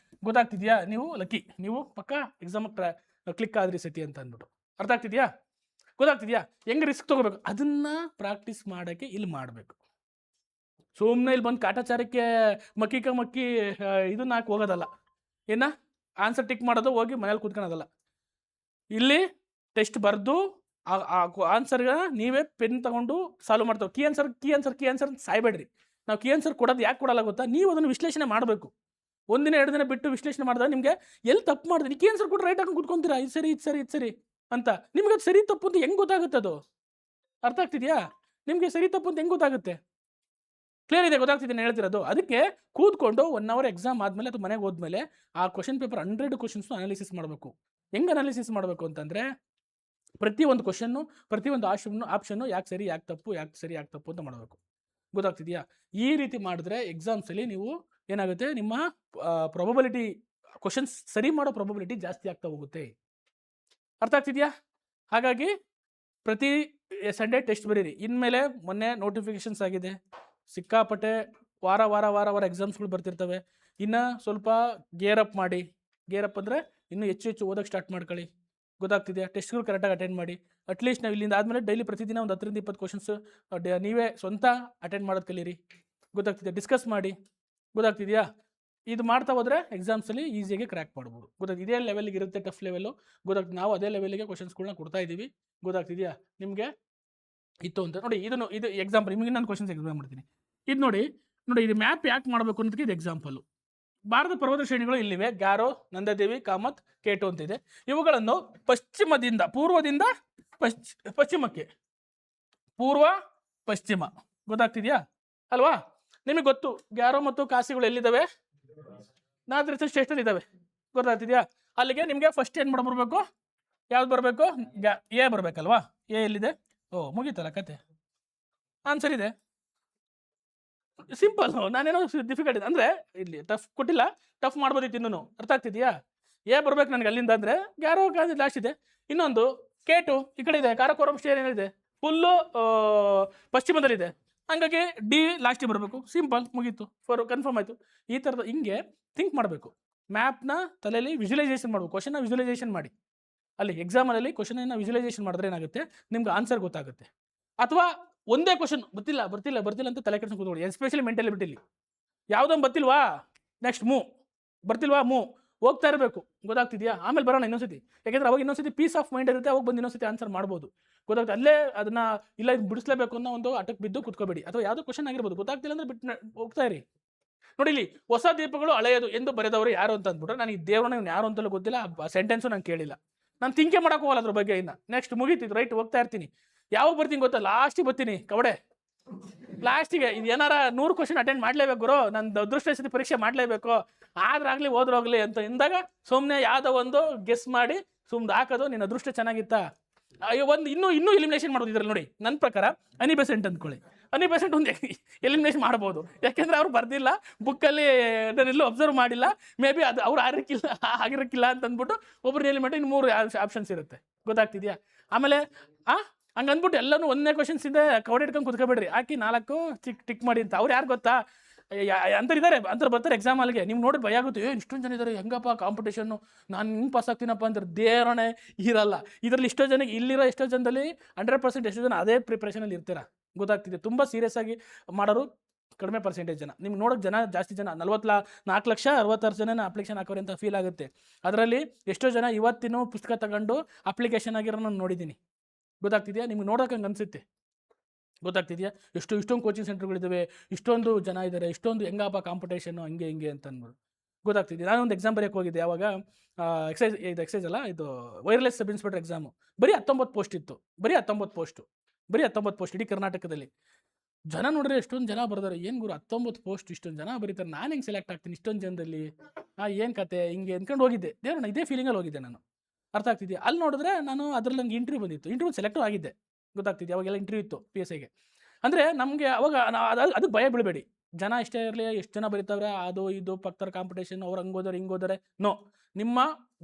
ಗೊತ್ತಾಗ್ತಿದ್ಯಾ, ನೀವು ಲಕ್ಕಿ, ನೀವು ಪಕ್ಕಾ ಎಕ್ಸಾಮ್ ಕ್ಲಿಕ್ ಆದ್ರಿ ಸತಿ ಅಂತ ಅಂದ್ಬಿಟ್ಟು. ಅರ್ಥ ಆಗ್ತಿದ್ಯಾ? ಗೊತ್ತಾಗ್ತಿದ್ಯಾ ಹೆಂಗೆ ರಿಸ್ಕ್ ತೊಗೋಬೇಕು? ಅದನ್ನು ಪ್ರಾಕ್ಟೀಸ್ ಮಾಡೋಕ್ಕೆ ಇಲ್ಲಿ ಮಾಡಬೇಕು. ಸುಮ್ಮನೆ ಇಲ್ಲಿ ಬಂದು ಕಾಟಾಚಾರಕ್ಕೆ ಮಕ್ಕಿ ಇದನ್ನ ಹಾಕಿ ಹೋಗೋದಲ್ಲ. ಏನ ಆನ್ಸರ್ ಟಿಕ್ ಮಾಡೋದು, ಹೋಗಿ ಮನೇಲಿ ಕೂತ್ಕೊಳ್ಳೋದಲ್ಲ. ಇಲ್ಲಿ ಟೆಸ್ಟ್ ಬರೆದು ಆನ್ಸರ್ಗ ನೀವೇ ಪೆನ್ ತಗೊಂಡು ಸಾಲ್ವ್ ಮಾಡ್ತಾವೆ. ಕೀ ಆನ್ಸರ್ ಸಾಯ್ಬೇಡ್ರಿ. ನಾವು ಕೀ ಆನ್ಸರ್ ಕೊಡೋದು ಯಾಕೆ ಕೊಡಲ್ಲ ಗೊತ್ತಾ? ನೀವು ಅದನ್ನು ವಿಶ್ಲೇಷಣೆ ಮಾಡಬೇಕು. ಒಂದಿನ 2 ದಿನ ಬಿಟ್ಟು ವಿಶ್ಲೇಷಣೆ ಮಾಡಿದಾಗ ನಿಮಗೆ ಎಲ್ಲಿ ತಪ್ಪು ಮಾಡಿದ್ರೆ ಕೀ ಆನ್ಸರ್ ಕೊಟ್ಟು ರೈಟ್ ಹಾಕೊಂಡು ಕೂತ್ಕೊಂತೀರಾ, ಇದು ಸರಿ ಅಂತ. ನಿಮ್ಗೆ ಅದು ಸರಿ ತಪ್ಪು ಅಂತ ಹೆಂಗೆ ಗೊತ್ತಾಗುತ್ತೆ? ಅದು ಅರ್ಥ ಆಗ್ತಿದೆಯಾ? ನಿಮಗೆ ಸರಿ ತಪ್ಪು ಅಂತ ಹೆಂಗೆ ಗೊತ್ತಾಗುತ್ತೆ? ಕ್ಲಿಯರ್ ಇದೆ? ಗೊತ್ತಾಗ್ತಿದೆ ನಾನು ಹೇಳ್ತಿರೋದು. ಅದಕ್ಕೆ ಕೂತ್ಕೊಂಡು 1 ಅವರ್ ಎಕ್ಸಾಮ್ ಆದಮೇಲೆ ಅಥವಾ ಮನೆಗೆ ಹೋದ್ಮೇಲೆ ಆ ಕ್ವಶನ್ ಪೇಪರ್ 100 ಕ್ವಶನ್ಸ್ನು ಅನಾಲಿಸಿಸ್ ಮಾಡಬೇಕು. ಹೆಂಗೆ ಅನಾಲಿಸಿಸ್ ಮಾಡಬೇಕು ಅಂತಂದರೆ, ಪ್ರತಿಯೊಂದು ಕ್ವಶನ್ನು, ಪ್ರತಿಯೊಂದು ಆಪ್ಷನ್ನು ಯಾಕೆ ಸರಿ, ಯಾಕೆ ತಪ್ಪು ಅಂತ ಮಾಡಬೇಕು. ಗೊತ್ತಾಗ್ತಿದೆಯಾ? ಈ ರೀತಿ ಮಾಡಿದ್ರೆ ಎಕ್ಸಾಮ್ಸಲ್ಲಿ ನೀವು ಏನಾಗುತ್ತೆ, ನಿಮ್ಮ ಪ್ರೊಬಬಿಲಿಟಿ, ಕ್ವಶನ್ಸ್ ಸರಿ ಮಾಡೋ ಪ್ರೊಬಬಿಲಿಟಿ ಜಾಸ್ತಿ ಆಗ್ತಾ ಹೋಗುತ್ತೆ. ಅರ್ಥ ಆಗ್ತಿದೆಯಾ? ಹಾಗಾಗಿ ಪ್ರತಿ ಸಂಡೇ ಟೆಸ್ಟ್ ಬರೀರಿ. ಇನ್ಮೇಲೆ ಮೊನ್ನೆ ನೋಟಿಫಿಕೇಶನ್ಸ್ ಆಗಿದೆ, ಸಿಕ್ಕಾಪಟ್ಟೆ ವಾರ ಎಕ್ಸಾಮ್ಸ್ಗಳು ಬರ್ತಿರ್ತವೆ. ಇನ್ನು ಸ್ವಲ್ಪ ಗೇರ್ ಅಪ್ ಮಾಡಿ. ಗೇರ್ ಅಪ್ ಅಂದರೆ ಇನ್ನೂ ಹೆಚ್ಚು ಓದೋಕ್ಕೆ ಸ್ಟಾರ್ಟ್ ಮಾಡ್ಕೊಳ್ಳಿ. ಗೊತ್ತಾಗ್ತಿದೆಯಾ? ಟೆಸ್ಟ್ಗಳು ಕರೆಕ್ಟಾಗಿ ಅಟೆಂಡ್ ಮಾಡಿ. ಅಟ್ಲೀಸ್ಟ್ ನಾವು ಇಲ್ಲಿಂದ ಆದಮೇಲೆ ಡೈಲಿ ಪ್ರತಿದಿನ ಒಂದು 10ರಿಂದ 20 ಕ್ವಶನ್ಸ್ ನೀವೇ ಸ್ವಂತ ಅಟೆಂಡ್ ಮಾಡೋದು ಕಲೀರಿ. ಗೊತ್ತಾಗ್ತಿದೆ? ಡಿಸ್ಕಸ್ ಮಾಡಿ. ಗೊತ್ತಾಗ್ತಿದೆಯಾ? ಇದು ಮಾಡ್ತಾ ಹೋದರೆ ಎಕ್ಸಾಮ್ಸಲ್ಲಿ ಈಸಿಯಾಗಿ ಕ್ರ್ಯಾಕ್ ಮಾಡ್ಬೋದು. ಗೊತ್ತಾಗ್ತದೆ? ಇದೇ ಲೆವೆಲ್ಗೆ ಇರುತ್ತೆ, ಟಫ್ ಲೆವೆಲ್ಲು. ಗೊತ್ತಾಗ್ತದೆ? ನಾವು ಅದೇ ಲೆವೆಲ್ಗೆ ಕ್ವಶನ್ಸ್ಗಳನ್ನ ಕೊಡ್ತಾ ಇದ್ದೀವಿ. ಗೊತ್ತಾಗ್ತಿದೆಯಾ ನಿಮಗೆ? ಇತ್ತು ಅಂತ ನೋಡಿ. ಇದು ಎಕ್ಸಾಂಪಲ್. ನಿಮಗೆ ನಾನು ಕ್ವಶನ್ಸ್ ಎಕ್ಸ್ಪ್ಲೇನ್ ಮಾಡ್ತೀನಿ. ಇದು ನೋಡಿ, ಇದು ಮ್ಯಾಪ್ ಯಾಕೆ ಮಾಡಬೇಕು ಅನ್ನೋದಕ್ಕೆ ಇದು ಎಕ್ಸಾಂಪಲು. ಭಾರತ ಪರ್ವತ ಶ್ರೇಣಿಗಳು ಇಲ್ಲಿವೆ. ಗಾರೋ, ನಂದಾದೇವಿ, ಕಾಮತ್, ಕೇಟು ಅಂತಿದೆ. ಇವುಗಳನ್ನು ಪೂರ್ವದಿಂದ ಪಶ್ಚಿಮಕ್ಕೆ, ಪೂರ್ವ ಪಶ್ಚಿಮ. ಗೊತ್ತಾಗ್ತಿದೆಯಾ ಅಲ್ವಾ? ನಿಮಗೆ ಗೊತ್ತು ಗ್ಯಾರೋ ಮತ್ತು ಕಾಸಿಗಳು ಎಲ್ಲಿದ್ದಾವೆ? ನಾರ್ತ್ ಸ್ಟೇಟಲ್ಲಿ ಇದ್ದಾವೆ. ಗೊತ್ತಾಗ್ತಿದೆಯಾ? ಅಲ್ಲಿಗೆ ನಿಮಗೆ ಫಸ್ಟ್ ಏನು ಬರಬೇಕು? ಯಾವ್ದು ಬರಬೇಕು? ಎ ಬರಬೇಕಲ್ವಾ? ಎ ಎಲ್ಲಿದೆ? ಮುಗೀತಲ್ಲ ಕತೆ. ಆನ್ಸರ್ ಇದೆ, ಸಿಂಪಲ್. ನಾನೇನೋ ಡಿಫಿಕಲ್ಟ್ ಇದೆ ಅಂದರೆ ಇಲ್ಲಿ ಟಫ್ ಕೊಟ್ಟಿಲ್ಲ, ಟಫ್ ಮಾಡ್ಬೋದಿತ್ತು ಇನ್ನೂ. ಅರ್ಥ ಆಗ್ತಿದೆಯಾ? ಎ ಬರ್ಬೇಕು ನನಗೆ ಅಲ್ಲಿಂದ. ಅಂದರೆ ಗ್ಯಾರೋ ಕಾಸಿ ಲಾಸ್ಟ್ ಇದೆ. ಇನ್ನೊಂದು ಕೇಟು ಈ ಕಡೆ ಇದೆ. ಕಾರಕೋರಂ ಸ್ಟೇಟ್ ಏನಿದೆ ಫುಲ್ಲು ಪಶ್ಚಿಮದಲ್ಲಿದೆ. ಹಂಗಾಗಿ ಡಿ ಲಾಸ್ಟಿಗೆ ಬರಬೇಕು. ಸಿಂಪಲ್, ಮುಗೀತು, ಕನ್ಫರ್ಮ್ ಆಯಿತು. ಈ ಥರದ ಹಿಂಗೆ ಥಿಂಕ್ ಮಾಡಬೇಕು. ಮ್ಯಾಪ್ನ ತಲೆಯಲ್ಲಿ ವಿಜುವಲೈಸೇಷನ್ ಮಾಡಬೇಕು. ಕ್ವಶನ್ನ ವಿಜುವಲೈಸೇಷನ್ ಮಾಡಿ. ಅಲ್ಲಿ ಎಕ್ಸಾಮಲ್ಲಿ ಕ್ವಶನನ್ನು ವಿಜುವಲೈಸೇಷನ್ ಮಾಡಿದ್ರೆ ಏನಾಗುತ್ತೆ, ನಿಮ್ಗೆ ಆನ್ಸರ್ ಗೊತ್ತಾಗುತ್ತೆ. ಅಥವಾ ಒಂದೇ ಕ್ವಶನ್ ಬರ್ತಿಲ್ಲ ಅಂತ ತಲೆ ಕೆಡಿಸ್ಕೊಂಡು ಕೂತ್ಕೊಳ್ಳಿ. ಎಸ್ಪೆಷಲಿ ಮೆಂಟಲಿಬಿಟಿಲಿ ಯಾವುದೊಂದು ಬರ್ತಿಲ್ವಾ, ನೆಕ್ಸ್ಟ್ ಬರ್ತಿಲ್ವಾ, ಹೋಗ್ತಾ ಇರಬೇಕು. ಗೊತ್ತಾಗ್ತಿದೆಯಾ? ಆಮೇಲೆ ಬರೋಣ ಇನ್ನೊಂದ್ಸತಿ. ಯಾಕೆಂದ್ರೆ ಅವಾಗ ಇನ್ನೊಂದ್ಸತಿ ಪೀಸ್ ಆಫ್ ಮೈಂಡ್ ಇರುತ್ತೆ. ಅವಾಗ ಬಂದು ಇನ್ನೊಂದ್ಸತಿ ಆನ್ಸರ್ ಮಾಡ್ಬೋದು. ಗೊತ್ತಾಗ್ತದೆ? ಅಲ್ಲೇ ಅದನ್ನ ಇಲ್ಲ ಬಿಡಿಸ್ಲೇಬೇಕು ಅನ್ನೋ ಒಂದು ಅಟಕ್ ಬಿದ್ದು ಕುತ್ಕೋಬೇಡಿ. ಅಥವಾ ಯಾವುದೋ ಕ್ವಶನ್ ಆಗಿರ್ಬೋದು, ಗೊತ್ತಾಗ್ತಿಲ್ಲ ಅಂದ್ರೆ ಬಿಟ್ಟು ಹೋಗ್ತಾ ಇರಿ. ನೋಡಿ, ಇಲ್ಲಿ ಹೊಸ ದೀಪಗಳು ಹಳೆಯದು ಎಂದು ಬರೆದವರು ಯಾರು ಅಂತ ಅಂದ್ಬಿಟ್ರೆ, ನನಗೆ ದೇವ್ರನ್ನ ಇವ್ನು ಯಾರು ಅಂತಲೂ ಗೊತ್ತಿಲ್ಲ. ಆ ಸೆಂಟೆನ್ಸು ನಾನು ಕೇಳಿಲ್ಲ. ನಾನು ಥಿಂಕೇ ಮಾಡೋಕೆ ಹೋಗಲ್ಲ ಅದ್ರ ಬಗ್ಗೆ. ಇನ್ನು ನೆಕ್ಸ್ಟ್ ಮುಗೀತಿದ್ದು ರೈಟ್ ಹೋಗ್ತಾ ಇರ್ತೀನಿ. ಯಾವಾಗ ಬರ್ತೀನಿ ಗೊತ್ತಾ? ಲಾಸ್ಟಿಗೆ ಬರ್ತೀನಿ ಕವಡೆ. ಲಾಸ್ಟಿಗೆ ಇದು ಏನಾರ 100 ಕ್ವಶನ್ ಅಟೆಂಡ್ ಮಾಡಲೇಬೇಕು ಗುರು, ನನ್ನ ಅದೃಷ್ಟ ಪರೀಕ್ಷೆ ಮಾಡಲೇಬೇಕು, ಆದ್ರಾಗಲಿ ಹೋದ್ರೋಗ್ಲಿ ಅಂತ ಇಂದಾಗ ಸುಮ್ಮನೆ ಯಾವುದೋ ಒಂದು ಗೆಸ್ ಮಾಡಿ ಸುಮ್ಮನೆ ಹಾಕೋದು. ನಿನ್ನ ಅದೃಷ್ಟ ಚೆನ್ನಾಗಿತ್ತಾ? ಒಂದು ಇನ್ನೂ ಎಲಿಮಿನೇಷನ್ ಮಾಡೋದು ಇದರಲ್ಲಿ. ನೋಡಿ, ನನ್ನ ಪ್ರಕಾರ 90% ಅಂದ್ಕೊಳ್ಳಿ. 90% ಒಂದು ಎಲಿಮಿನೇಷನ್ ಮಾಡ್ಬೋದು. ಯಾಕೆಂದರೆ ಅವ್ರು ಬರ್ದಿಲ್ಲ, ಬುಕ್ಕಲ್ಲಿ ಅದನ್ನೆಲ್ಲೂ ಅಬ್ಸರ್ವ್ ಮಾಡಿಲ್ಲ. ಮೇ ಬಿ ಅದು ಅವ್ರು ಆಗಿರಕ್ಕಿಲ್ಲ ಅಂತ ಅಂದ್ಬಿಟ್ಟು ಒಬ್ಬರು ಎಲಿಮಿನೇಟ್, ಇನ್ನು 3 ಆಪ್ಷನ್ಸ್ ಇರುತ್ತೆ. ಗೊತ್ತಾಗ್ತಿದೆಯಾ? ಆಮೇಲೆ ಹಂಗಂದ್ಬಿಟ್ಟು ಎಲ್ಲನೂ ಒಂದೇ ಕ್ವಶನ್ಸ್ ಇದೆ ಕವಡೆ ಇಟ್ಕೊಂಡು ಕುತ್ಕೊಬೇಡ್ರಿ. ಹಾಕಿ 4 ಟಿಕ್ ಮಾಡಿ ಅಂತ. ಅವ್ರು ಯಾರು ಗೊತ್ತಾ? ಅಂತಾರೆ ಬರ್ತಾರೆ ಎಕ್ಸಾಮ್ ಅಲ್ಲಿಗೆ. ನೀವು ನೋಡಿ ಭಯ ಆಗುತ್ತೆ, ಇಷ್ಟೊಂದು ಜನ ಇದ್ದಾರೆ, ಹೆಂಗಪ್ಪ ಕಾಂಪಿಟೇಷನ್ನು, ನಾನು ಹಿಂಗೆ ಪಾಸ್ ಆಗ್ತೀನಪ್ಪ ಅಂದ್ರೆ ದೇವರಣೆ ಇರಲ್ಲ. ಇದರಲ್ಲಿ ಇಲ್ಲಿರೋ ಎಷ್ಟೋ ಜನದಲ್ಲಿ 100% ಎಷ್ಟೋ ಜನ ಅದೇ ಪ್ರಿಪ್ರೇಷನಲ್ಲಿ ಇರ್ತೀರ. ಗೊತ್ತಾಗ್ತಿದೆ? ತುಂಬ ಸೀರಿಯಸ್ ಆಗಿ ಮಾಡೋರು ಕಡಿಮೆ ಪರ್ಸೆಂಟೇಜ್ ಜನ. ನಿಮ್ಗೆ ನೋಡೋಕೆ ಜನ ಜಾಸ್ತಿ ಜನ 4 ಲಕ್ಷ 66 ಜನ ಅಪ್ಲಿಕೇಶನ್ ಹಾಕೋರು ಅಂತ ಫೀಲ್ ಆಗುತ್ತೆ. ಅದರಲ್ಲಿ ಎಷ್ಟೋ ಜನ ಇವತ್ತಿನೂ ಪುಸ್ತಕ ತಗೊಂಡು ಅಪ್ಲಿಕೇಶನ್ ಆಗಿರೋ ನಾನು ನೋಡಿದ್ದೀನಿ. ಗೊತ್ತಾಗ್ತಿದೆಯಾ? ನಿಮ್ಗೆ ನೋಡೋಕೆ ಹಂಗೆ ಅನಿಸುತ್ತೆ. ಗೊತ್ತಾಗ್ತಿದೆಯಾ? ಇಷ್ಟೊಂದು ಕೋಚಿಂಗ್ ಸೆಂಟರ್ಗಳಿದ್ದಾವೆ, ಇಷ್ಟೊಂದು ಜನ ಇದ್ದಾರೆ, ಇಷ್ಟೊಂದು ಹೆಂಗಪ್ಪ ಕಾಂಪಿಟೇಷನ್ನು ಹಂಗೆ ಹಿಂಗೆ ಅಂತ ಅಂದ್ಬಿಟ್ಟು. ಗೊತ್ತಾಗ್ತಿದೆ. ನಾನೊಂದು ಎಕ್ಸಾಮ್ ಬರೆಯೋಕೆ ಹೋಗಿದ್ದೆ. ಯಾವಾಗ ಎಕ್ಸೈಸ್ ಅಲ್ಲ, ಇದು ವೈರ್ಲೆಸ್ ಸಬ್ ಇನ್ಸ್ಪೆಕ್ಟರ್ ಎಕ್ಸಾಮು. ಬರೀ 19 ಪೋಸ್ಟ್ ಇತ್ತು. ಬರೀ 19 ಪೋಸ್ಟ್ ಇಡೀ ಕರ್ನಾಟಕದಲ್ಲಿ. ಜನ ನೋಡ್ರೆ ಎಷ್ಟೊಂದು ಜನ ಬರ್ತಾರೆ. ಏನು ಗುರು 19 ಪೋಸ್ಟ್ ಇಷ್ಟೊಂದು ಜನ ಬರೀತಾರೆ, ನಾನು ಹೆಂಗೆ ಸೆಲೆಕ್ಟ್ ಆಗ್ತೀನಿ ಇಷ್ಟೊಂದು ಜನದಲ್ಲಿ? ಏನು ಕತೆ ಹಿಂಗೆ ಅಂದ್ಕೊಂಡು ಹೋಗಿದ್ದೆ. ದೇವ್ರನ್ನ ಇದೇ ಫೀಲಿಂಗಲ್ಲಿ ಹೋಗಿದ್ದೆ ನಾನು. ಅರ್ಥ ಆಗ್ತಿದೆಯಾ? ಅಲ್ಲಿ ನೋಡಿದ್ರೆ ನಾನು ಅದರಲ್ಲಿ ನಂಗೆ ಇಂಟರ್ವ್ಯೂ ಬಂದಿತ್ತು. ಇಂಟರ್ವ್ಯೂ ಸೆಲೆಕ್ಟು ಆಗಿದ್ದೆ. ಗೊತ್ತಾಗ್ತಿದೆ. ಅವಾಗೆಲ್ಲ ಇಂಟರ್ವ್ಯೂ ಇತ್ತು PSIಗೆ. ಅಂದರೆ ನಮಗೆ ಅವಾಗ ಅದು ಭಯ ಬೀಳಬೇಡಿ. ಜನ ಎಷ್ಟೇ ಇರಲಿ, ಎಷ್ಟು ಜನ ಬರೀತಾವ್ರೆ, ಅದು ಇದು ಪಕ್ಕದ ಕಾಂಪಿಟೇಷನ್, ಅವ್ರು ಹಂಗೋದಾರೆ ಹಿಂಗೋದಾರೆ. ನೋ, ನಿಮ್ಮ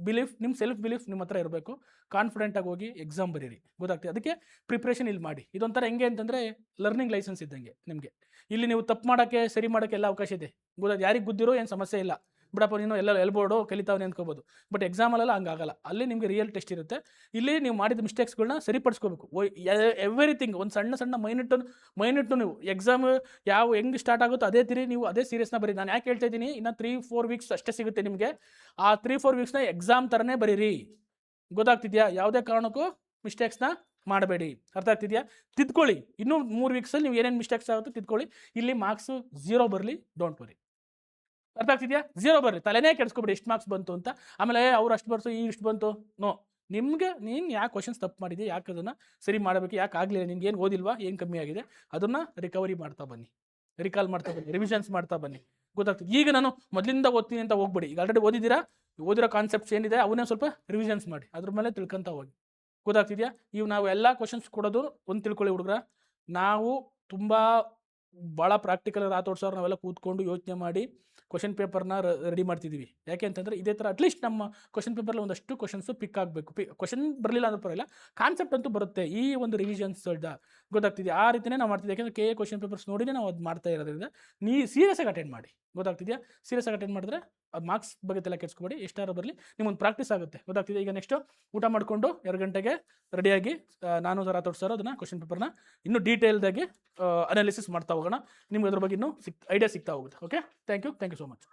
ಬಿಲೀಫ್, ನಿಮ್ಮ ಸೆಲ್ಫ್ ಬಿಲೀಫ್ ನಿಮ್ಮ ಹತ್ರ ಇರಬೇಕು. ಕಾನ್ಫಿಡೆಂಟಾಗಿ ಹೋಗಿ ಎಕ್ಸಾಮ್ ಬರೀರಿ. ಗೊತ್ತಾಗ್ತದೆ. ಅದಕ್ಕೆ ಪ್ರಿಪ್ರೇಷನ್ ಇಲ್ಲಿ ಮಾಡಿ. ಇದೊಂಥರ ಹೆಂಗೆ ಅಂತಂದರೆ ಲರ್ನಿಂಗ್ ಲೈಸೆನ್ಸ್ ಇದ್ದಂಗೆ ನಿಮಗೆ. ಇಲ್ಲಿ ನೀವು ತಪ್ಪು ಮಾಡೋಕ್ಕೆ ಸರಿ ಮಾಡೋಕ್ಕೆ ಎಲ್ಲ ಅವಕಾಶ ಇದೆ. ಗೊತ್ತಾಗ್ತದೆ. ಯಾರಿಗೆ ಗುದ್ದಿರೋ ಏನು ಸಮಸ್ಯೆ ಇಲ್ಲ. ಬಿಡಪ್ಪ ನೀನು ಎಲ್ಲ ಎಲ್ಬೋರ್ಡು ಕಲಿತಾವನೆ ಅಂದ್ಕೋಬೋದು. ಬಟ್ ಎಕ್ಸಾಮಲ್ಲೆಲ್ಲ ಹಂಗಾಗಲ್ಲ. ಅಲ್ಲಿ ನಿಮಗೆ ರಿಯಲ್ ಟೆಸ್ಟ್ ಇರುತ್ತೆ. ಇಲ್ಲಿ ನೀವು ಮಾಡಿದ ಮಿಸ್ಟೇಕ್ಸ್ಗಳನ್ನ ಸರಿಪಡಿಸ್ಕೋಬೇಕು. ಎವ್ರಿಥಿಂಗ್ ಒಂದು ಸಣ್ಣ ಮೈನ್ಯೂಟು ನೀವು ಎಕ್ಸಾಮ್ ಹೆಂಗೆ ಸ್ಟಾರ್ಟ್ ಆಗುತ್ತೋ ಅದೇ ತಿರಿ ನೀವು ಅದೇ ಸೀರಿಯಸ್ನ ಬರೀ. ನಾನು ಯಾಕೆ ಹೇಳ್ತಾ ಇದ್ದೀನಿ, ಇನ್ನು 3-4 ವೀಕ್ಸ್ ಅಷ್ಟೇ ಸಿಗುತ್ತೆ ನಿಮಗೆ. ಆ 3-4 ವೀಕ್ಸ್ನ ಎಕ್ಸಾಮ್ ಥರನೇ ಬರೀರಿ. ಗೊತ್ತಾಗ್ತಿದೆಯಾ? ಯಾವುದೇ ಕಾರಣಕ್ಕೂ ಮಿಸ್ಟೇಕ್ಸ್ನ ಮಾಡಬೇಡಿ. ಅರ್ಥ ಆಗ್ತಿದೆಯಾ? ತಿದ್ಕೊಳ್ಳಿ. ಇನ್ನೂ 3 ವೀಕ್ಸಲ್ಲಿ ನೀವು ಏನೇನು ಮಿಸ್ಟೇಕ್ಸ್ ಆಗುತ್ತೋ ತಿದ್ಕೊಳ್ಳಿ. ಇಲ್ಲಿ ಮಾರ್ಕ್ಸು 0 ಬರಲಿ, ಡೋಂಟ್ ವರಿ. ಅರ್ಥ ಆಗ್ತಿದೆಯಾ? 0 ಬರ್ರಿ, ತಲೆನೇ ಕೆಡಿಸ್ಕೊಬೇಡಿ ಎಷ್ಟು ಮಾರ್ಕ್ಸ್ ಬಂತು ಅಂತ. ಆಮೇಲೆ ಅವ್ರು ಅಷ್ಟು ಬರ್ತು ಇಷ್ಟು ಬಂತು. ನೋ, ನಿಮಗೆ ನೀನು ಯಾಕೆ ಕ್ವಶನ್ಸ್ ತಪ್ಪು ಮಾಡಿದೆ, ಯಾಕೆ ಅದನ್ನು ಸರಿ ಮಾಡಬೇಕು, ಯಾಕೆ ಆಗಲಿಲ್ಲ, ನಿಮ್ಗೆ ಏನು ಓದಿಲ್ವಾ, ಏನು ಕಮ್ಮಿ ಆಗಿದೆ, ಅದನ್ನು ರಿಕವರಿ ಮಾಡ್ತಾ ಬನ್ನಿ, ರಿಕಾಲ್ ಮಾಡ್ತಾ ಬನ್ನಿ, ರಿವಿಷನ್ಸ್ ಮಾಡ್ತಾ ಬನ್ನಿ. ಗೊತ್ತಾಗ್ತದೆ. ಈಗ ನಾನು ಮೊದಲಿಂದ ಓದ್ತೀನಿ ಅಂತ ಹೋಗ್ಬೇಡಿ. ಈಗ ಆಲ್ರೆಡಿ ಓದಿರೋ ಕಾನ್ಸೆಪ್ಟ್ಸ್ ಏನಿದೆ ಅವನ್ನೇ ಸ್ವಲ್ಪ ರಿವಿಷನ್ಸ್ ಮಾಡಿ, ಅದ್ರ ಮೇಲೆ ತಿಳ್ಕೊಂತ ಹೋಗಿ. ಗೊತ್ತಾಗ್ತಿದೆಯಾ? ನಾವು ಎಲ್ಲ ಕ್ವಶನ್ಸ್ ಕೊಡೋದು ಒಂದು ತಿಳ್ಕೊಳ್ಳಿ ಹುಡುಗರ, ನಾವು ತುಂಬ ಭಾಳ ಪ್ರಾಕ್ಟಿಕಲ್ ರಾತೋಡ್ಸೋರು ನಾವೆಲ್ಲ ಕೂತ್ಕೊಂಡು ಯೋಚನೆ ಮಾಡಿ ಕ್ವಶನ್ ಪೇಪರ್ನ ರೆಡಿ ಮಾಡ್ತಿದ್ದೀವಿ. ಯಾಕೆ ಅಂತಂದರೆ ಇದೇ ಥರ ಅಟ್ಲೀಸ್ಟ್ ನಮ್ಮ ಕ್ವಶನ್ ಪೇಪರಲ್ಲಿ ಒಂದಷ್ಟು ಕ್ವಶನ್ಸು ಪಿಕ್ ಆಗಬೇಕು. ಕ್ವಶನ್ ಬರಲಿಲ್ಲ ಅಂದ್ರೆ ಪರವಾಗಿಲ್ಲ, ಕಾನ್ಸೆಪ್ಟ್ ಅಂತೂ ಬರುತ್ತೆ ಈ ಒಂದು ರಿವಿಷನ್ಸ್. ಗೊತ್ತಾಗ್ತಿದೆಯಾ? ಆ ರೀತಿಯೇ ನಾವು ಮಾಡ್ತಿದ್ದೆ. ಯಾಕೆಂದರೆ KA ಕ್ವಶನ್ ಪೇಪರ್ಸ್ ನೋಡಿನೇ ನಾವು ಅದು ಮಾಡ್ತಾ ಇರೋದ್ರಿಂದ ಸೀರಿಯಸ್ಸಾಗಿ ಅಟೆಂಡ್ ಮಾಡಿ. ಗೊತ್ತಾಗ್ತಿದೆಯಾ? ಸೀರಿಯಸ್ಸಾಗಿ ಅಟೆಂಡ್ ಮಾಡಿದ್ರೆ ಮಾರ್ಕ್ಸ್ ಬಗ್ಗೆ ತಲೆ ಕೆಡಿಸ್ಕೊಬೇಡಿ. ಎಷ್ಟಾರು ಬರಲಿ, ನಿಮ್ಮೊಂದು ಪ್ರಾಕ್ಟೀಸ್ ಆಗುತ್ತೆ. ಗೊತ್ತಾಗ್ತಿದೆ. ಈಗ ನೆಕ್ಸ್ಟು ಊಟ ಮಾಡಿಕೊಂಡು 2 ಗಂಟೆಗೆ ರೆಡಿಯಾಗಿ ನಾನು ರಾತೋಡ್ಸಾರೋ ಅದನ್ನು ಕ್ವಶನ್ ಪೇಪರ್ನ ಇನ್ನೂ ಡೀಟೇಲ್ದಾಗಿ ಅನಾಲಿಸಿಸ್ ಮಾಡ್ತಾ ಹೋಗೋಣ. ನಿಮ್ಗೆ ಅದ್ರ ಬಗ್ಗೆ ಇನ್ನೂ ಐಡಿಯಾ ಸಿಗ್ತಾ ಹೋಗುತ್ತೆ. Okay, thank you so much.